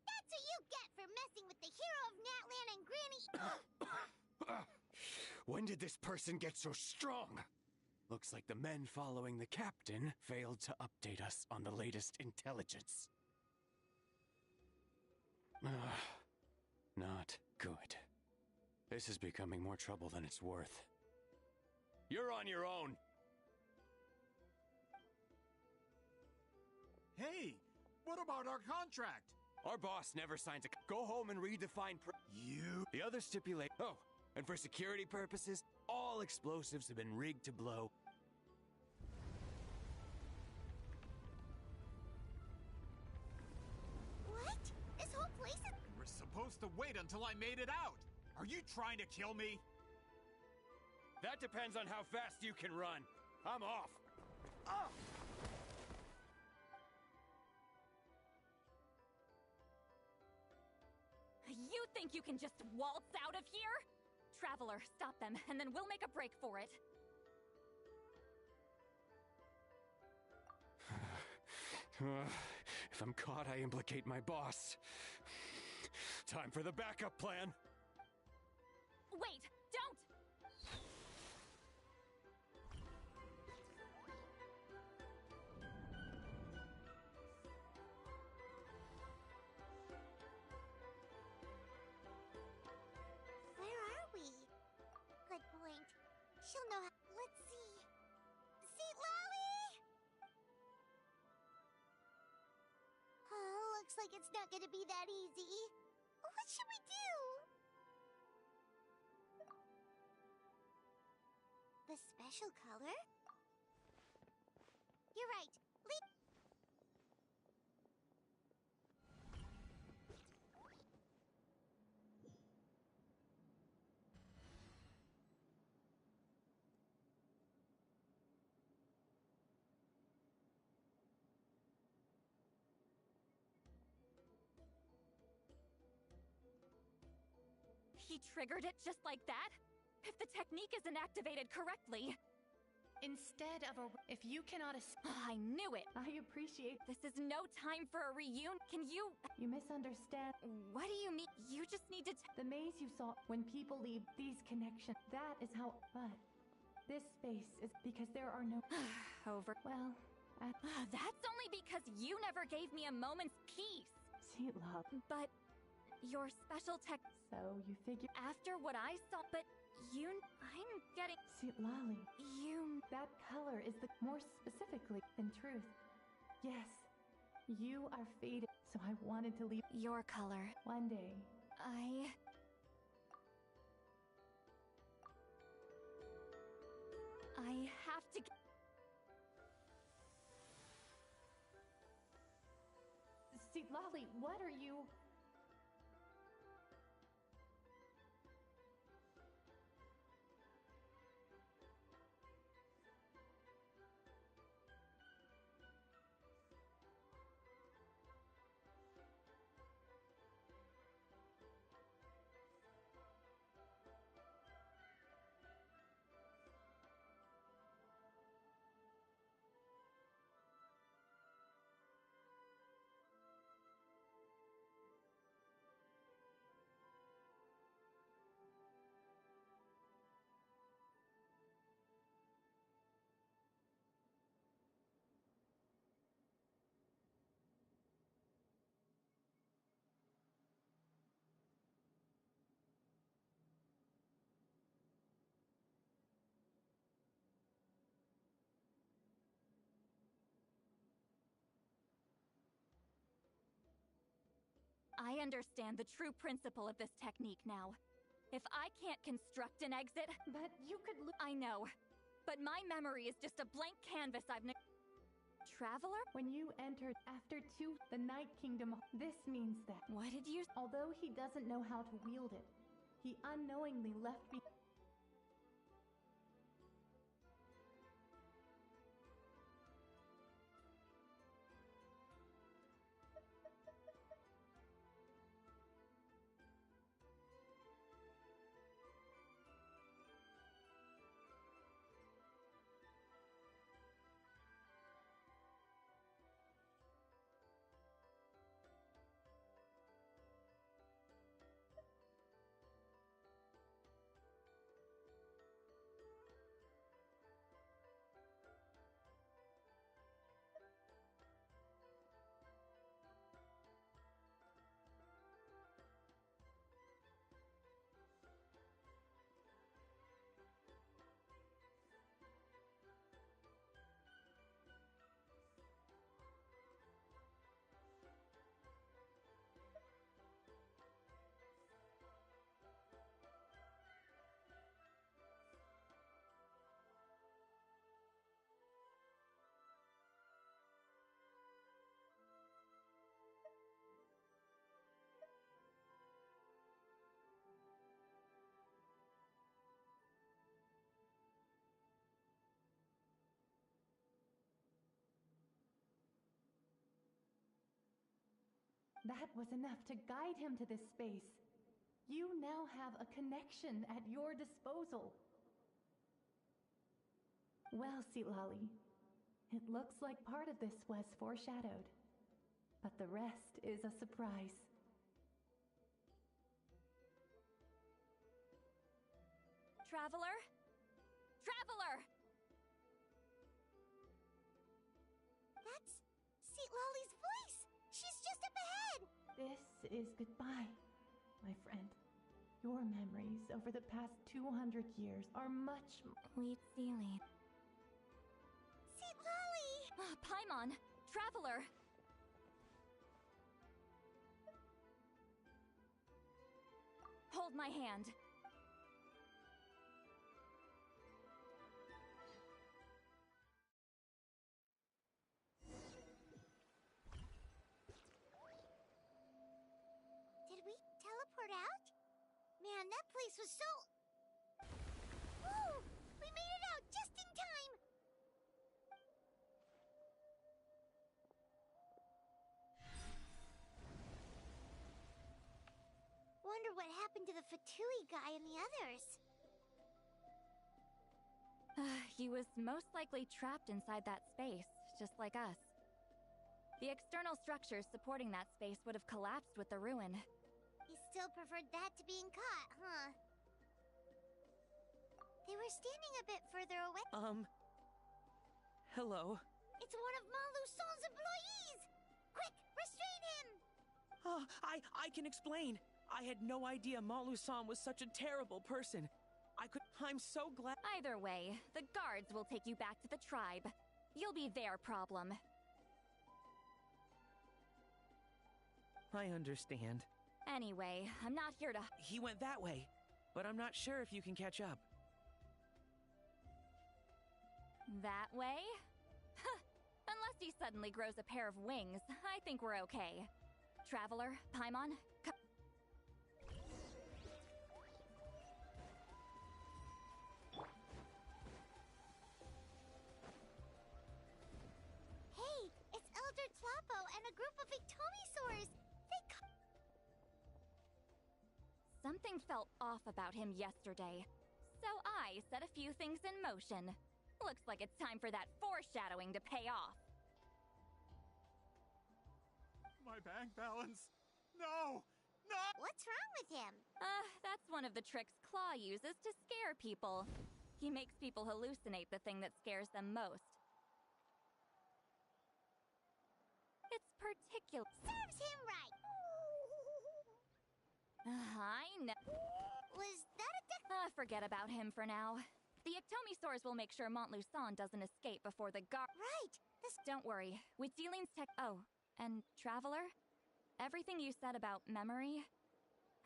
That's what you get for messing with the hero of Natlan and Granny. When did this person get so strong? Looks like the men following the captain failed to update us on the latest intelligence. Not good. This is becoming more trouble than it's worth. You're on your own! Hey, what about our contract? Our boss never signs a... Go home and read the fine print. You... The others stipulate... Oh, and for security purposes, all explosives have been rigged to blow. What? This whole place is... We're supposed to wait until I made it out. Are you trying to kill me? That depends on how fast you can run. I'm off. Ah! You think you can just waltz out of here? Traveler, stop them, and then we'll make a break for it. If I'm caught, I implicate my boss. Time for the backup plan. Wait, don't! Where are we? Good point. She'll know how... Let's see. See, Lolly? Looks like it's not gonna be that easy. What should we do? The special color? You're right. He triggered it just like that? If the technique isn't activated correctly... Instead of a... If you cannot... I knew it! I appreciate... This is no time for a reunion. Can you... You misunderstand. What do you mean? You just need to... The maze you saw when people leave these connections. That is how. But this space is because there are no. Over. Well, that's only because you never gave me a moment's peace. See, love. But your special tech. So you figure. After what I saw, but you. I'm getting. See, Lolly. You. That color is the more specifically in truth. Yes, you are faded. So I wanted to leave your color. One day. I have to. See, Lolly, what are you? I understand the true principle of this technique now. If I can't construct an exit... But you could I know. But my memory is just a blank canvas I've... Traveler? When you entered after the Night Kingdom, this means that... What did you... Although he doesn't know how to wield it, he unknowingly left me... That was enough to guide him to this space. You now have a connection at your disposal. Well, Lolly, it looks like part of this was foreshadowed, but the rest is a surprise. Traveler? Traveler! That's Lolly's voice! She's just up ahead! This is goodbye, my friend. Your memories over the past 200 years are much... Wheat Sealy. Lolly! Paimon! Traveler! Hold my hand. Did we teleport out? Man, that place was so... Woo! We made it out just in time! Wonder what happened to the Fatui guy and the others. He was most likely trapped inside that space, just like us. The external structures supporting that space would have collapsed with the ruin. You still preferred that to being caught, huh? They were standing a bit further away. Hello. It's one of Maluson's employees! Quick, restrain him! I can explain. I had no idea Montluçon was such a terrible person. I'm so glad. Either way, the guards will take you back to the tribe. You'll be their problem. I understand. Anyway, I'm not here to... He went that way, but I'm not sure if you can catch up. That way? Unless he suddenly grows a pair of wings, I think we're okay. Traveler, Paimon, Hey, it's Elder Tlapo and a group of Ictomisaurs! Something felt off about him yesterday, so I set a few things in motion. Looks like it's time for that foreshadowing to pay off. My bank balance! No! No! What's wrong with him? That's one of the tricks Claw uses to scare people. He makes people hallucinate the thing that scares them most. It's particular. Serves him right! I know. Was that a forget about him for now. The Ictomisaurs will make sure Montluçon doesn't escape before the guard. Right! Don't worry. With Zealand's tech. Oh, and Traveler? Everything you said about memory,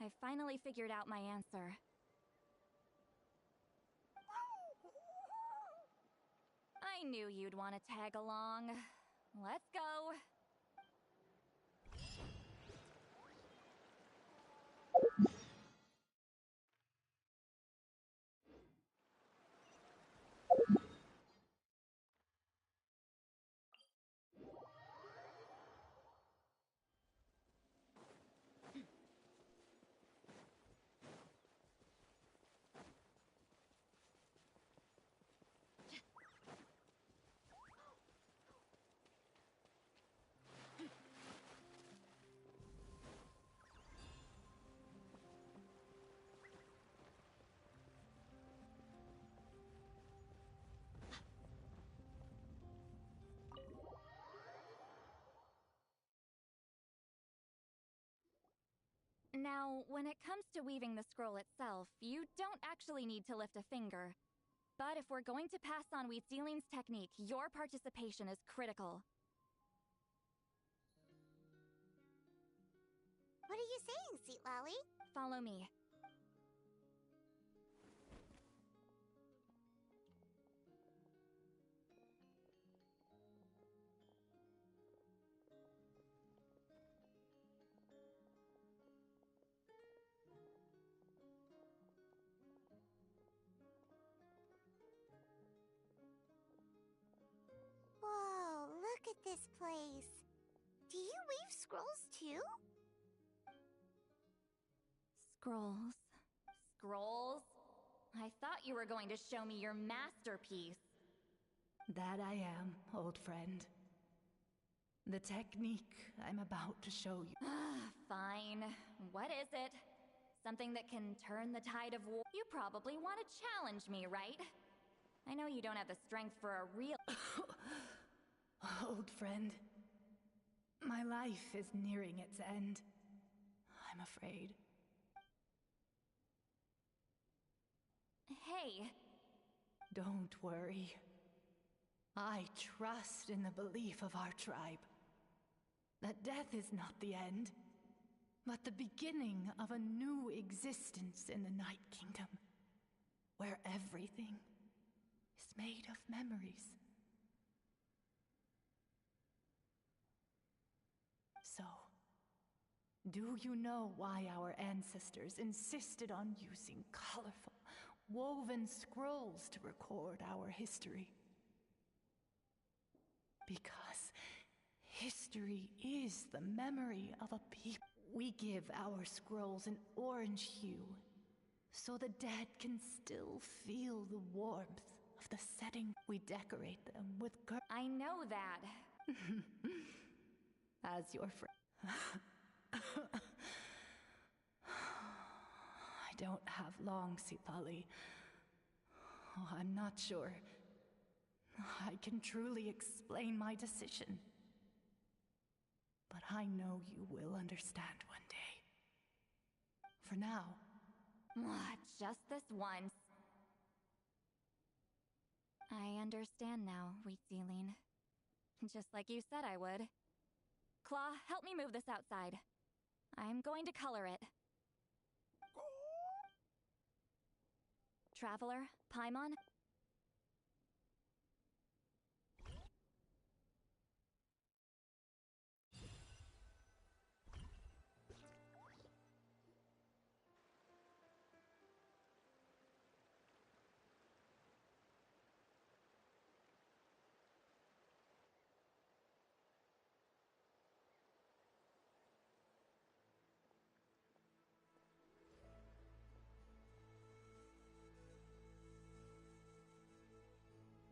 I finally figured out my answer. I knew you'd want to tag along. Let's go. Now, when it comes to weaving the scroll itself, you don't actually need to lift a finger. But if we're going to pass on Wheatzealing's technique, your participation is critical. What are you saying, Seat Lolly? Follow me. Whoa, look at this place. Do you weave scrolls too? Scrolls. Scrolls? I thought you were going to show me your masterpiece. That I am, old friend. The technique I'm about to show you. Fine. What is it? Something that can turn the tide of war? You probably want to challenge me, right? I know you don't have the strength for a real... Old friend, my life is nearing its end. I'm afraid. Hey. Don't worry. I trust in the belief of our tribe. That death is not the end, but the beginning of a new existence in the Night Kingdom, where everything is made of memories. So, do you know why our ancestors insisted on using colorful, woven scrolls to record our history? Because history is the memory of a people. We give our scrolls an orange hue, so the dead can still feel the warmth of the setting. We decorate them with I know that. As your friend. don't have long, Sipali. Oh, I'm not sure I can truly explain my decision. But I know you will understand one day. For now. Just this once. I understand now, Wheatsealing. Just like you said I would. Claw, help me move this outside. I'm going to color it. Traveler, Paimon?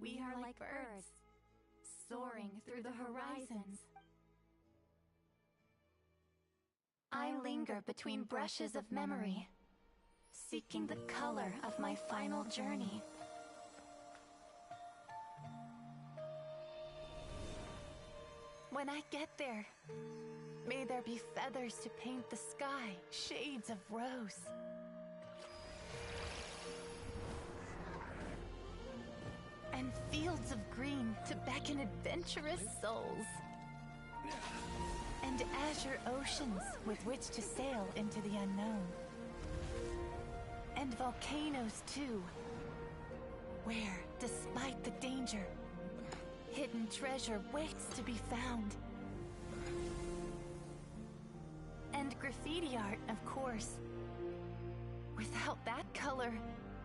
We are like birds, soaring through the horizons. I linger between brushes of memory, seeking the color of my final journey. When I get there, may there be feathers to paint the sky, shades of rose. And fields of green to beckon adventurous souls. And azure oceans with which to sail into the unknown. And volcanoes too, where, despite the danger, hidden treasure waits to be found. And graffiti art, of course. Without that color,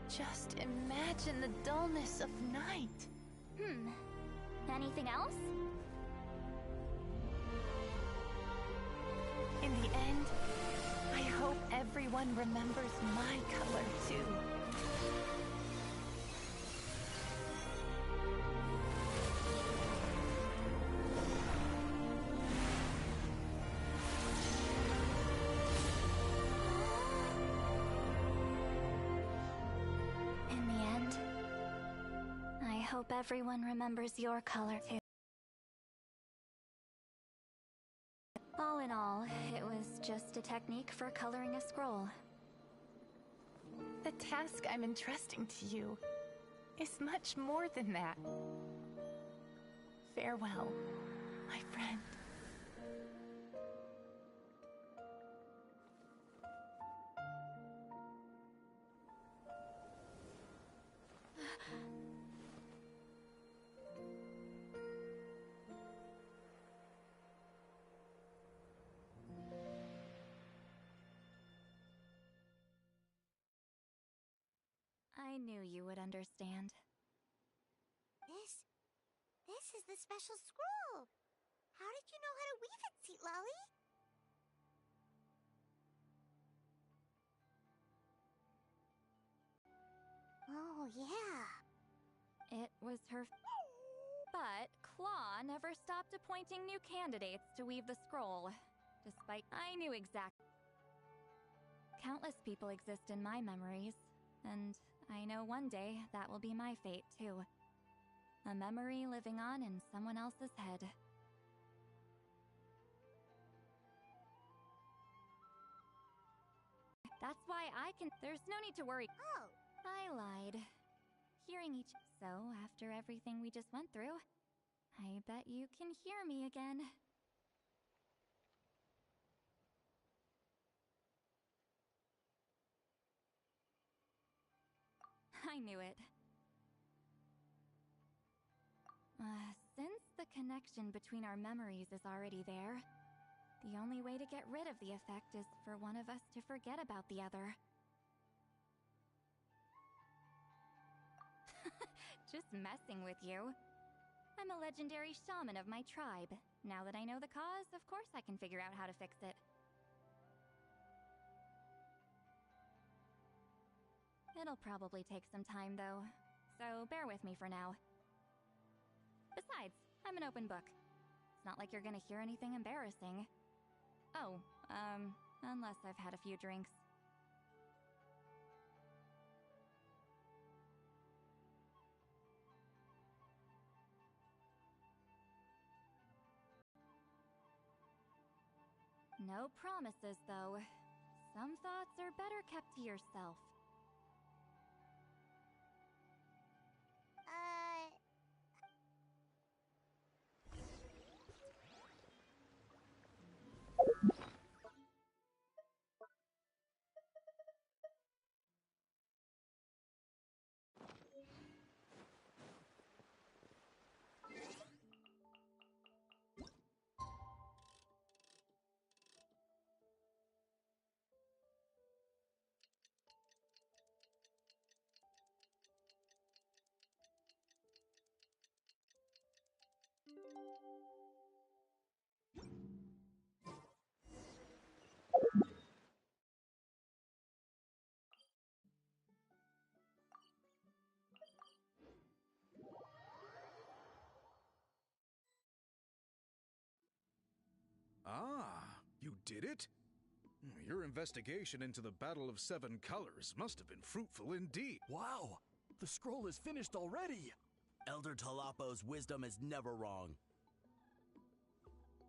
just imagine the dullness of night. Anything else? In the end, I hope everyone remembers my color too. Hope everyone remembers your color too. All in all, it was just a technique for coloring a scroll. The task I'm entrusting to you is much more than that. Farewell, my friend. I knew you would understand. This is the special scroll. How did you know how to weave it, Seat Lolly? Oh, yeah. It was her. But Claw never stopped appointing new candidates to weave the scroll, despite I knew exactly. Countless people exist in my memories, and I know one day that will be my fate, too. A memory living on in someone else's head. That's why I can. There's no need to worry. Oh. I lied. Hearing each. So, after everything we just went through, I bet you can hear me again. I knew it. Since the connection between our memories is already there, the only way to get rid of the effect is for one of us to forget about the other. Just messing with you. I'm a legendary shaman of my tribe. Now that I know the cause, of course I can figure out how to fix it. It'll probably take some time, though, so bear with me for now. Besides, I'm an open book. It's not like you're gonna hear anything embarrassing. Oh, unless I've had a few drinks. No promises, though. Some thoughts are better kept to yourself. Ah, you did it? Your investigation into the Battle of Seven Colors must have been fruitful indeed. Wow, the scroll is finished already. Elder Talapo's wisdom is never wrong.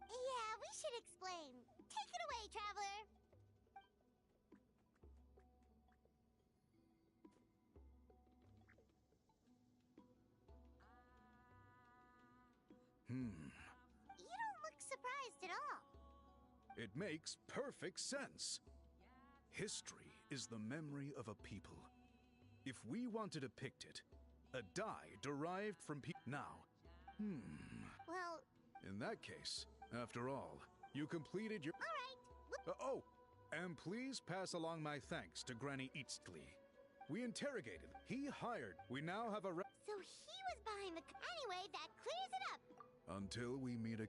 Yeah, we should explain. Take it away, Traveler. You don't look surprised at all. It makes perfect sense. History is the memory of a people. If we want to depict it, a die derived from now. Well, In that case, after all, you completed your... all right. And please pass along my thanks to Granny Eastly. We interrogated. He hired. We now have a... So he was behind the... Anyway, that clears it up. Until we meet again.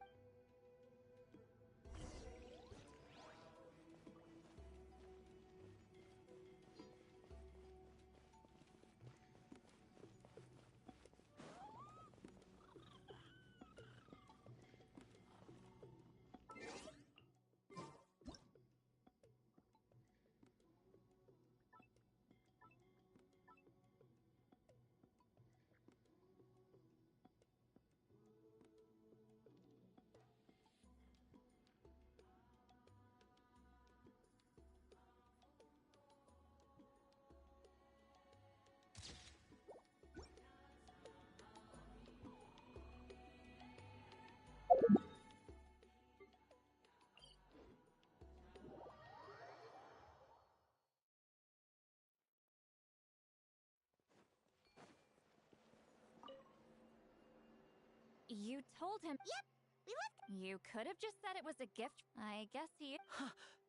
You told him... Yep, we left... You could have just said it was a gift. I guess he...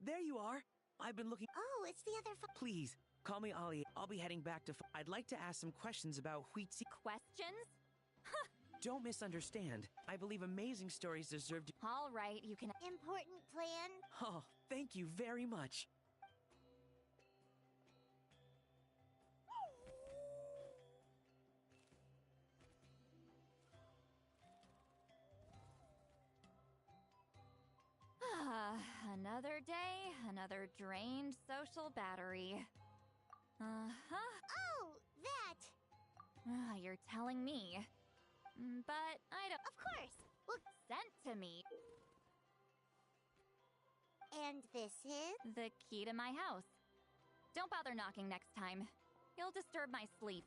There you are. I've been looking... Oh, it's the other... Please, call me Ollie. I'll be heading back to... I'd like to ask some questions about Wheatsy... Questions? Don't misunderstand. I believe amazing stories deserve to... All right, you can... Important plan? Oh, thank you very much. Another day, another drained social battery. Oh, that! You're telling me. But I don't... Of course! Well, sent to me. And this is? The key to my house. Don't bother knocking next time. You'll disturb my sleep.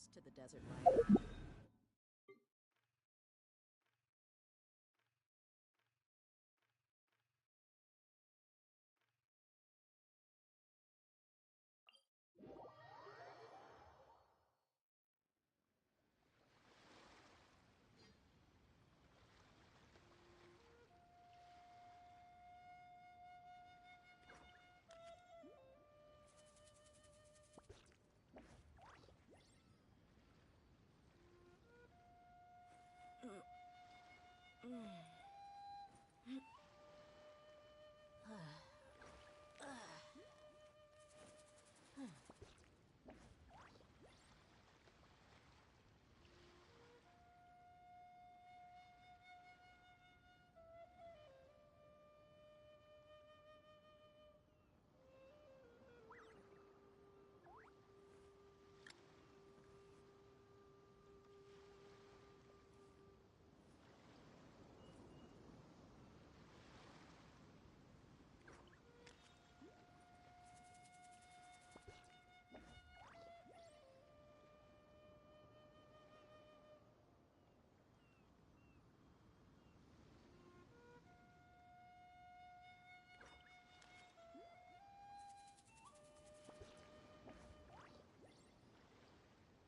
close to the desert life.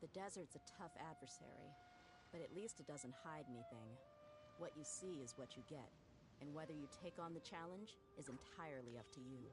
The desert's a tough adversary, but at least it doesn't hide anything. What you see is what you get, and whether you take on the challenge is entirely up to you.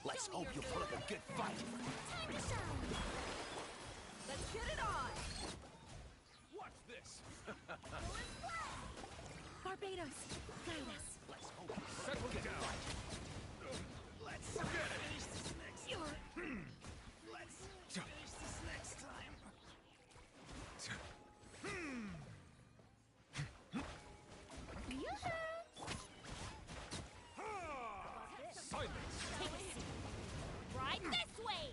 Let's hope you put up a good fight. Time to shine! Let's get it on! Watch this! Barbados, guide us. Let's hope you settle down. Let's finish this next time. Let's finish this next time. Silence! Take a seat. Right this way!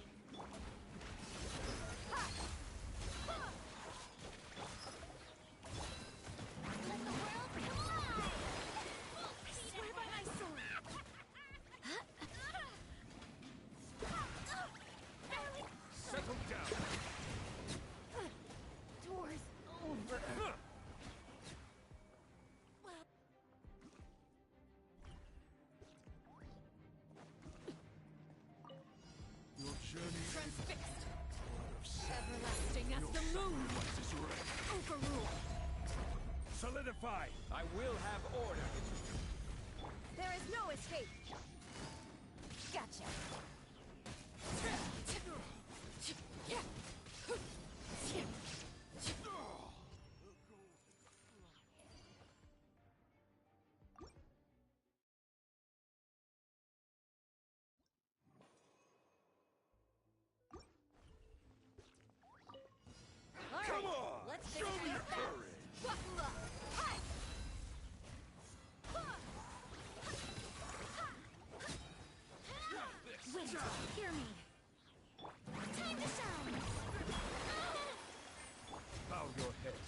Let the world collide! Swear by my sword! Transfixed. Everlasting as the moon. Overrule. Solidify! I will have order. There is no escape. Gotcha. Come on! Let's Show me your courage! Winter, hear me. Time to shine! Bow your head.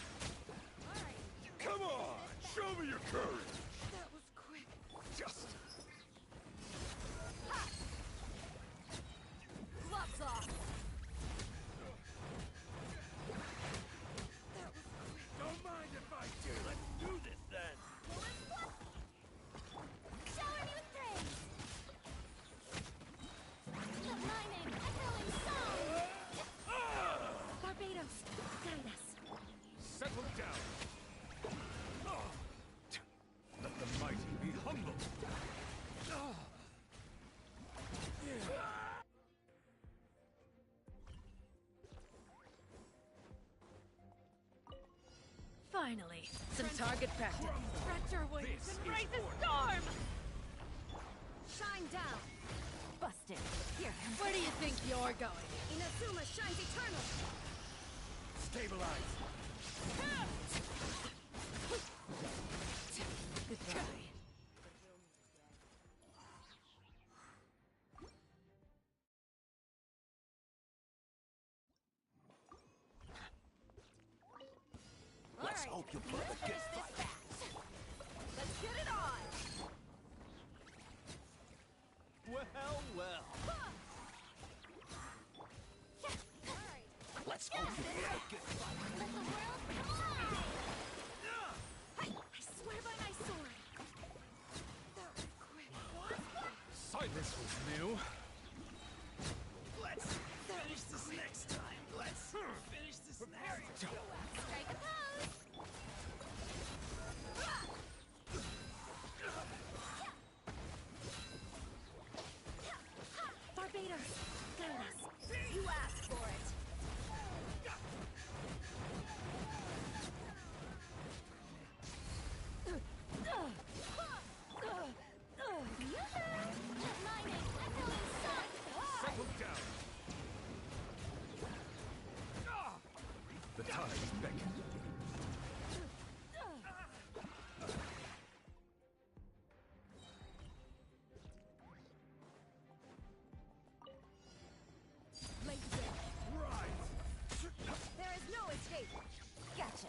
Come on! Show me your courage! That was quick. Just... Gloves off. Don't mind if I do. Let's do this then. Shower you with praise! The mining, echoing song! Barbados, guide us. Settle down. Let the mighty be humble. Finally, some target practice. Stretch your wings This and raise is a order. storm! Shine down. Busted. Here, where do you think you're going? Inazuma shines eternal. Stabilize. Goodbye. Let's hope you put a good fight. Let's get it on. Well, well. Let's hope you put a good fight. Let the world collide! I swear by my sword. That was quick. This was new. Let's finish this next time. Let's finish this next time. Strike a pose! Barbados, guide us. You asked for it. Mining, echoing song! Settle down. The tides beckon. Rise! There is no escape. Gotcha.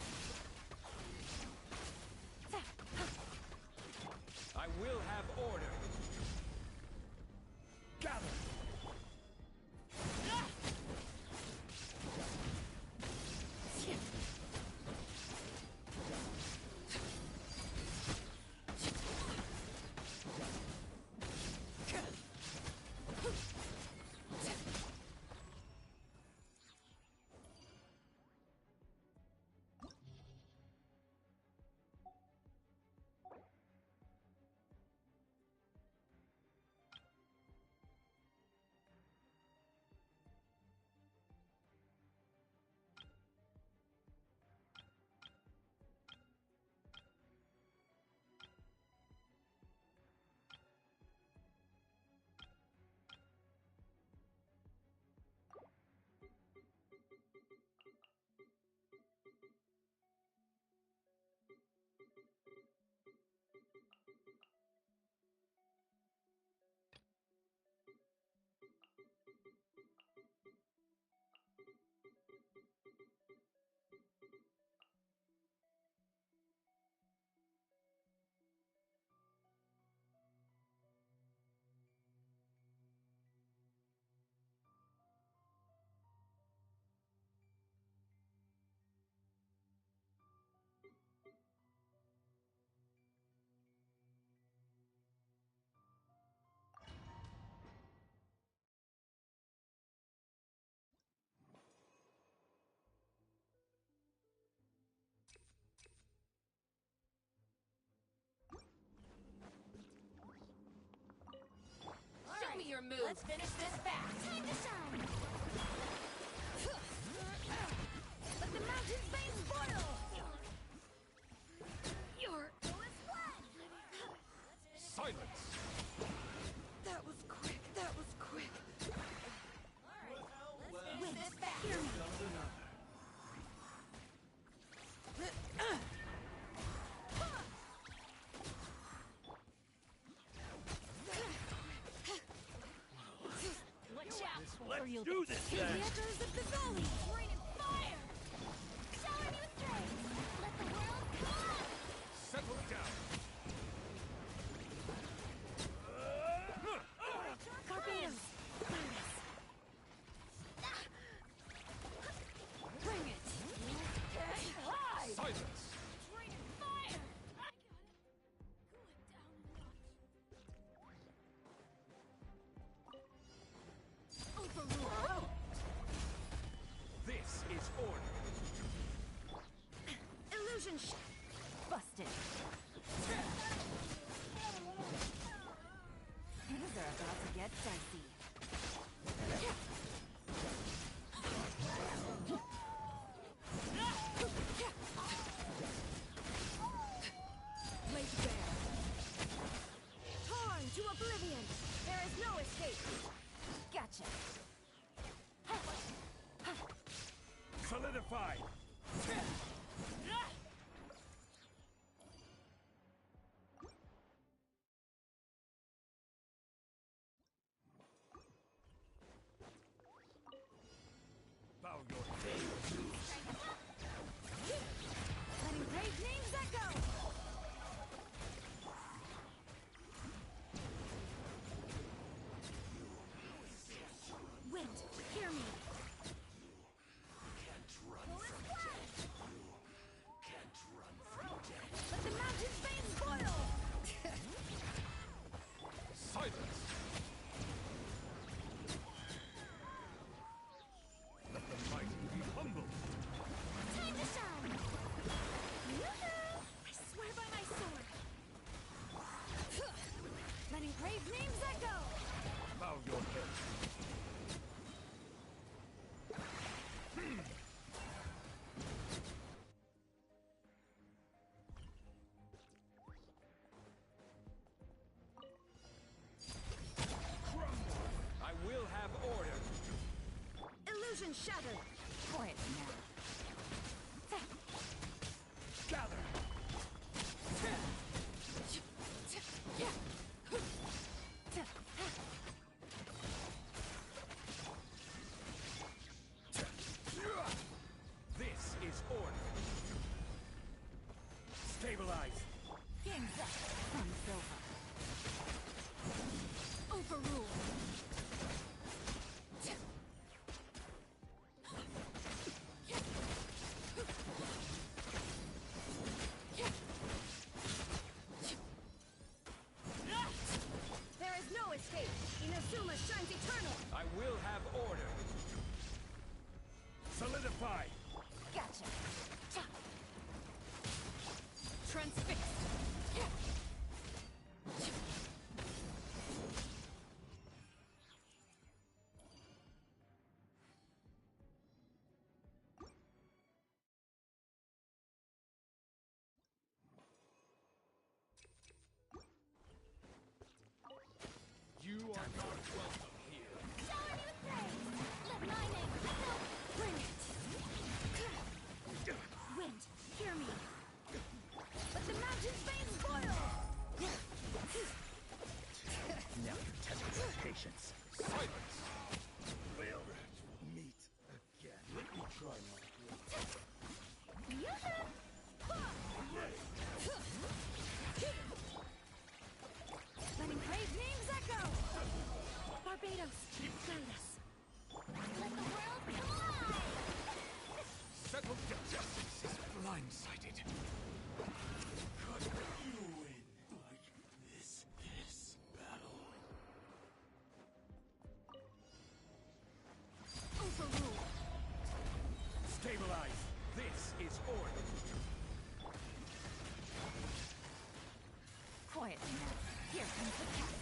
I will have order. Gather! Let's finish this fast. Time to shine! Let the mountain's veins boil! You're... Silence! That was quick, that was quick. Alright, win this fast. Hear me. Watch out! Let's or you'll do get this hit. then! The echoes of the valley! Rain and fire! Showing you strength! Let the world come on! Settle down! Carpenos! Bring it! Hide! Silence! Rain and fire! I got it. Going down a notch. Overrule! This is order! Illusion Busted. Things are about to get dicey. laid bare. Torn to oblivion! There is no escape! Gotcha. Solidify! Bow your head. Letting brave names echo! Wind, hear me! Let the mountain's veins boil! Silence! Let the mighty be humble! Time to shine! Yoo-hoo! I swear by my sword! Letting brave names echo! Bow your head. I will have order. Illusion shattered! Quiet now. Gather. This is order. Stabilize. Game's up. Fun's over. Overrule! There is no escape! Inazuma shines eternal! I will have order. Solidify. Gotcha. Transfixed! You are not welcome here. Showing you strength! Let my name echo! Bring it! Wind, hear me! Let the mountain's veins boil! Now you're testing my patience. Silence. We'll meet again. Let me try my Letting brave names echo! Barbados, guide us! Let the world collide! Settle down. Justice is blindsided. Could you win like this battle? Overrule! Stabilize. This is order. Quiet now. Here comes the cat.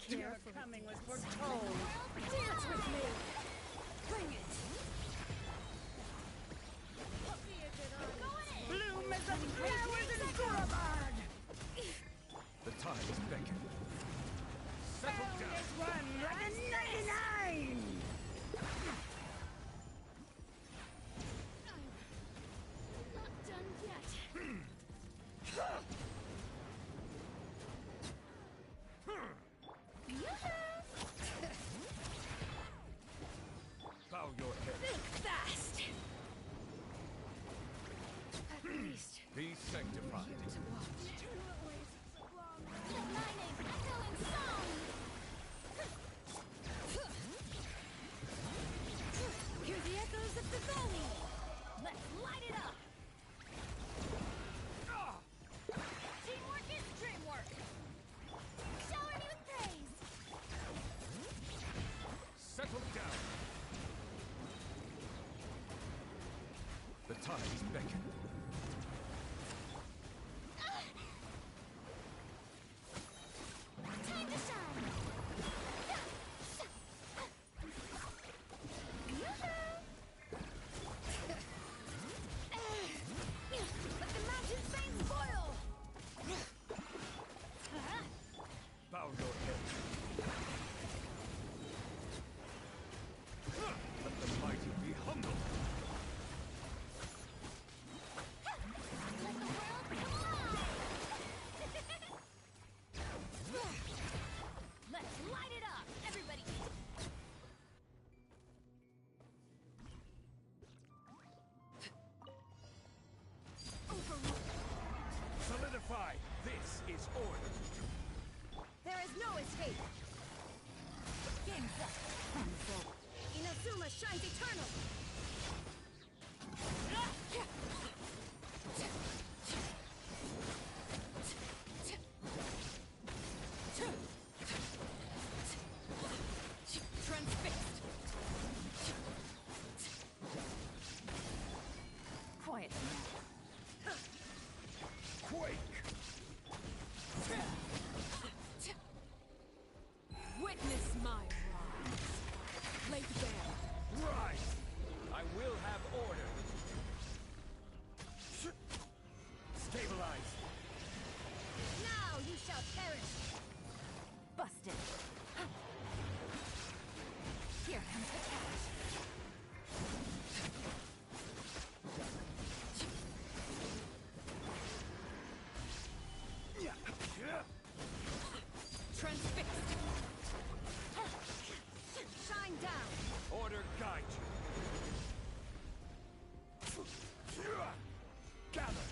Your coming was foretold. Dance with me. Bring it. Bloom as the flowers in Gurabard. The tide is beckoning. Settle Found down. as one like a 99. Not done yet. Bow your head. Think fast. At least. Be sanctified. Hear the echoes of the valley. Let's light it up! Teamwork is dreamwork! Shower me with praise! Settle down. The tide is beckoning. Time to shine! Let the mountain saints boil. Bow your head. Let the mighty be humble. Let the world come alive! Let's light it up! Everybody! Solidify. This is order. There is no escape. Game's up. Inazuma shines eternal. Transfixed. Quiet. Quake. Witness my rise. Lake Bear. Rise. I will have order. Stabilize. Now you shall perish. Busted. Here comes the catch. Transfixed. Shine down. Order guide you. Gather.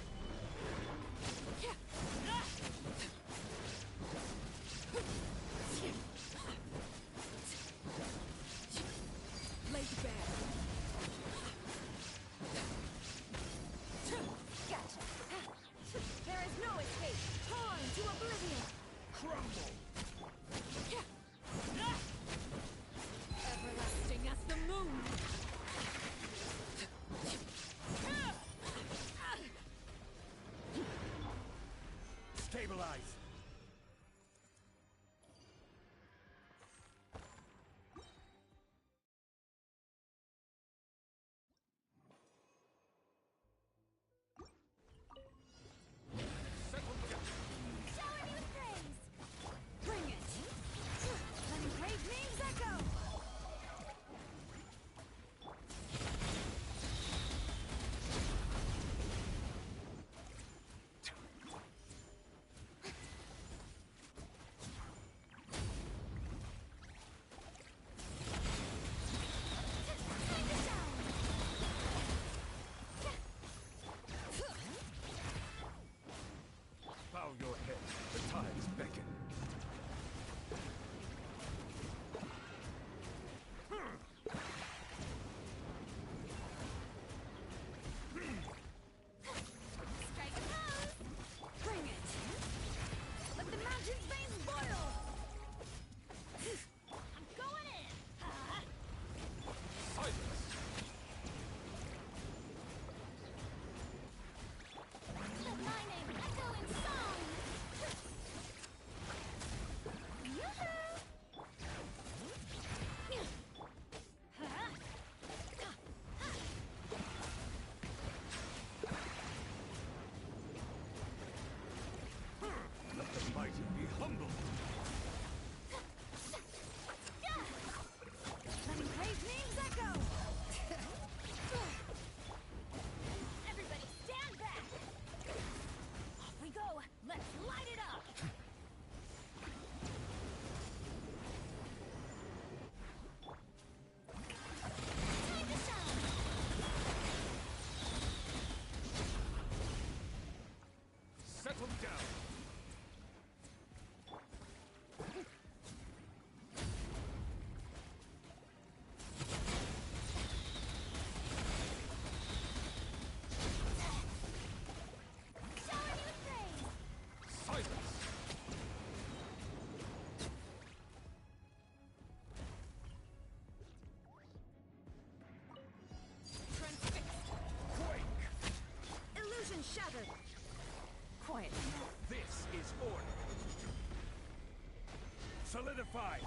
Solidified!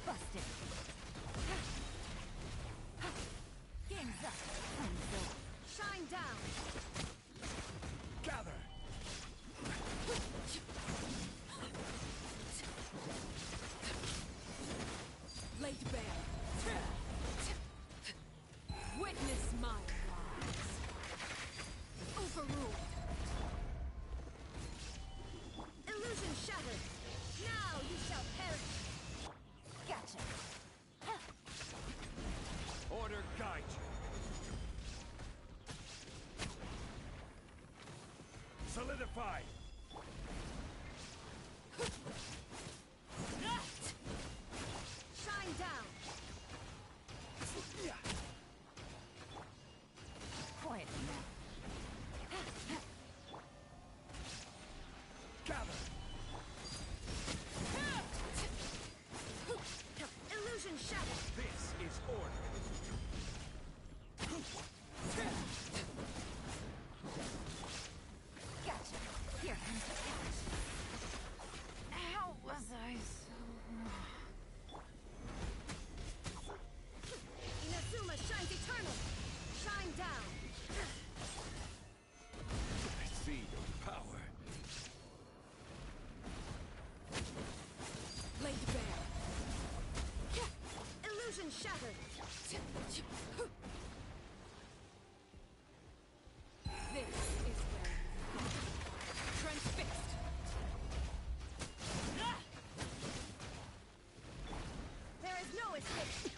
Busted. Game's up. Shine down. Gather! Laid bare. Witness my lies. Overruled. Illusion shattered. Now you shall perish. Gotcha. Order guide you. Solidified! Shine down. Quiet now. Gather! Illusion shattered. This is order. Gotcha. Here comes the catch. How was I so... Inazuma shines eternal. Shine down. I see your power. Laid bare. Illusion shattered. This is where you go. Transfixed. There is no escape.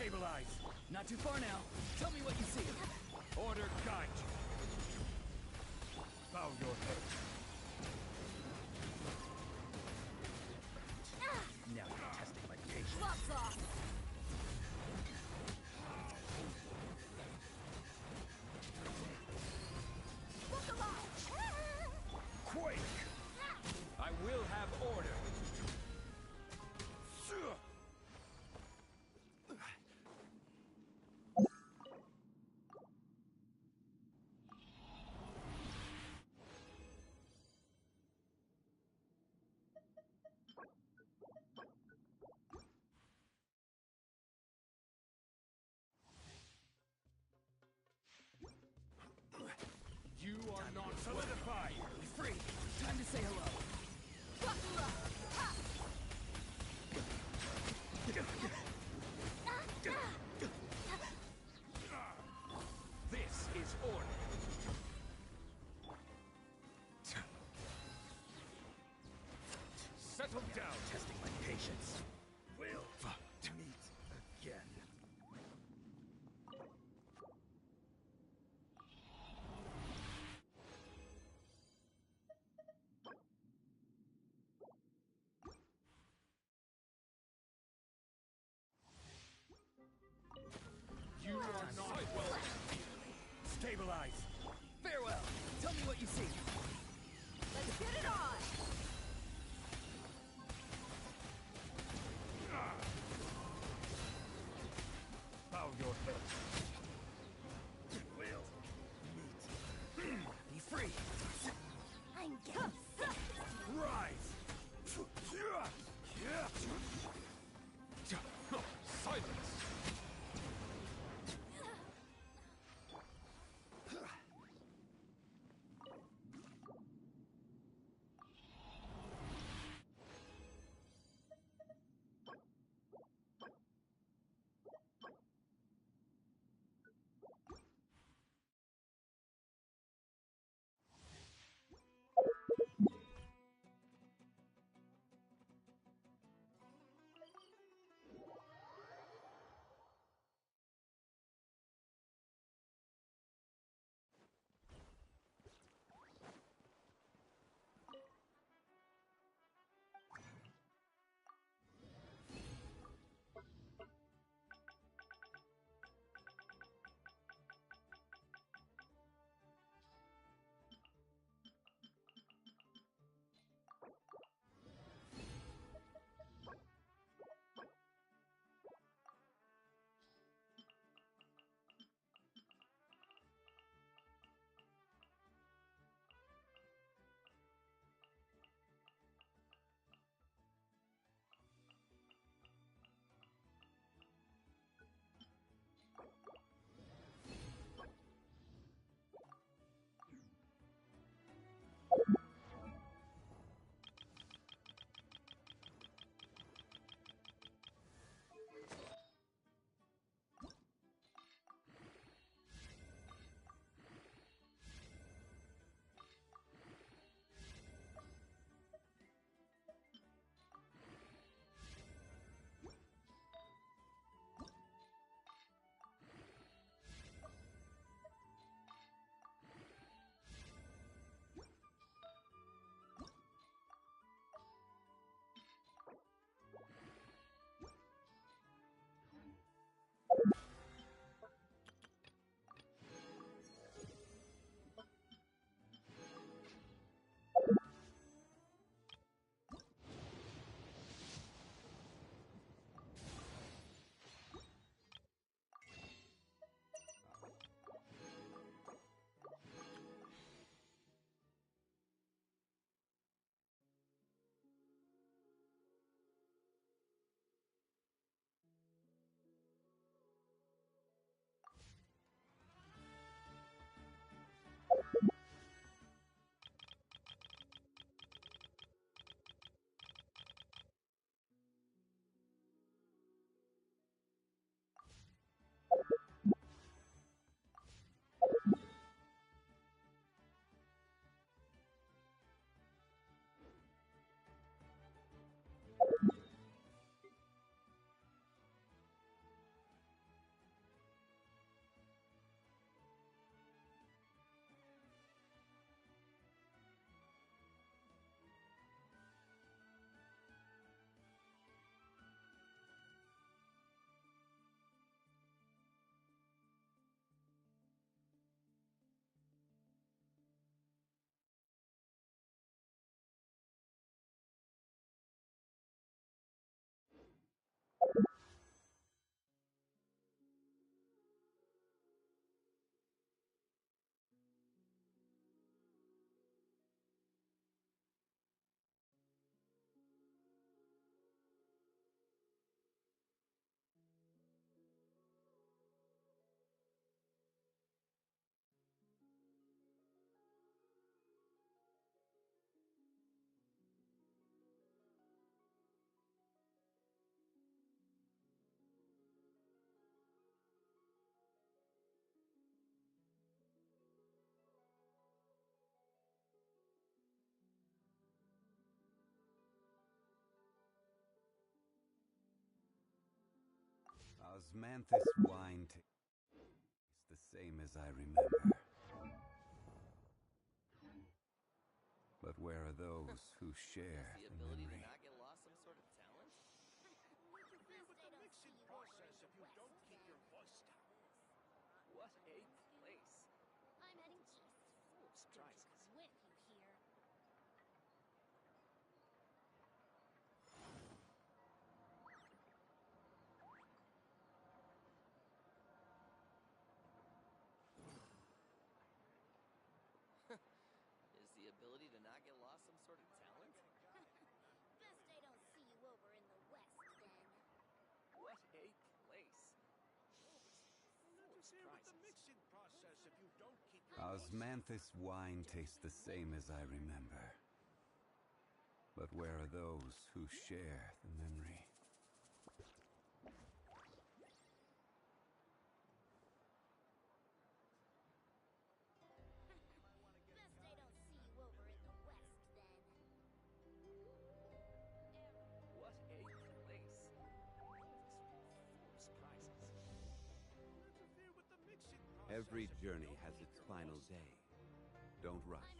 Stabilize. Not too far now. Tell me what you see. Order guide you. Bow your head. Now you're testing my patience. Gloves off! Look alive! Quake! I will have order. You are not solidified. Free. Time to say hello. Buckle up! Ha! This is order. Settle down. Testing my patience. We'll meet again. You are not welcome. Stabilize. Farewell. Tell me what you see. Let's get it on! Bow your head. We'll meet. Be free. I'm getting Rise. Silence. Osmanthus wine tastes the same as I remember. But where are those who share the memory? not get lost some sort of talent? Interfere with the mixing process if you don't keep your voice down. What a place. I'm heading east. Full of surprises. With you here. Is the ability to not get lost some sort of talent? Best I don't see you over in the west, then. What a place. Interfere with the mixing process if you don't keep your Osmanthus wine tastes the same as I remember. But where are those who share the memory? Best I don't see you over in the west, then. What a place. Full of surprises. Interfere with the mixing process. Every journey has its final day. Don't rush.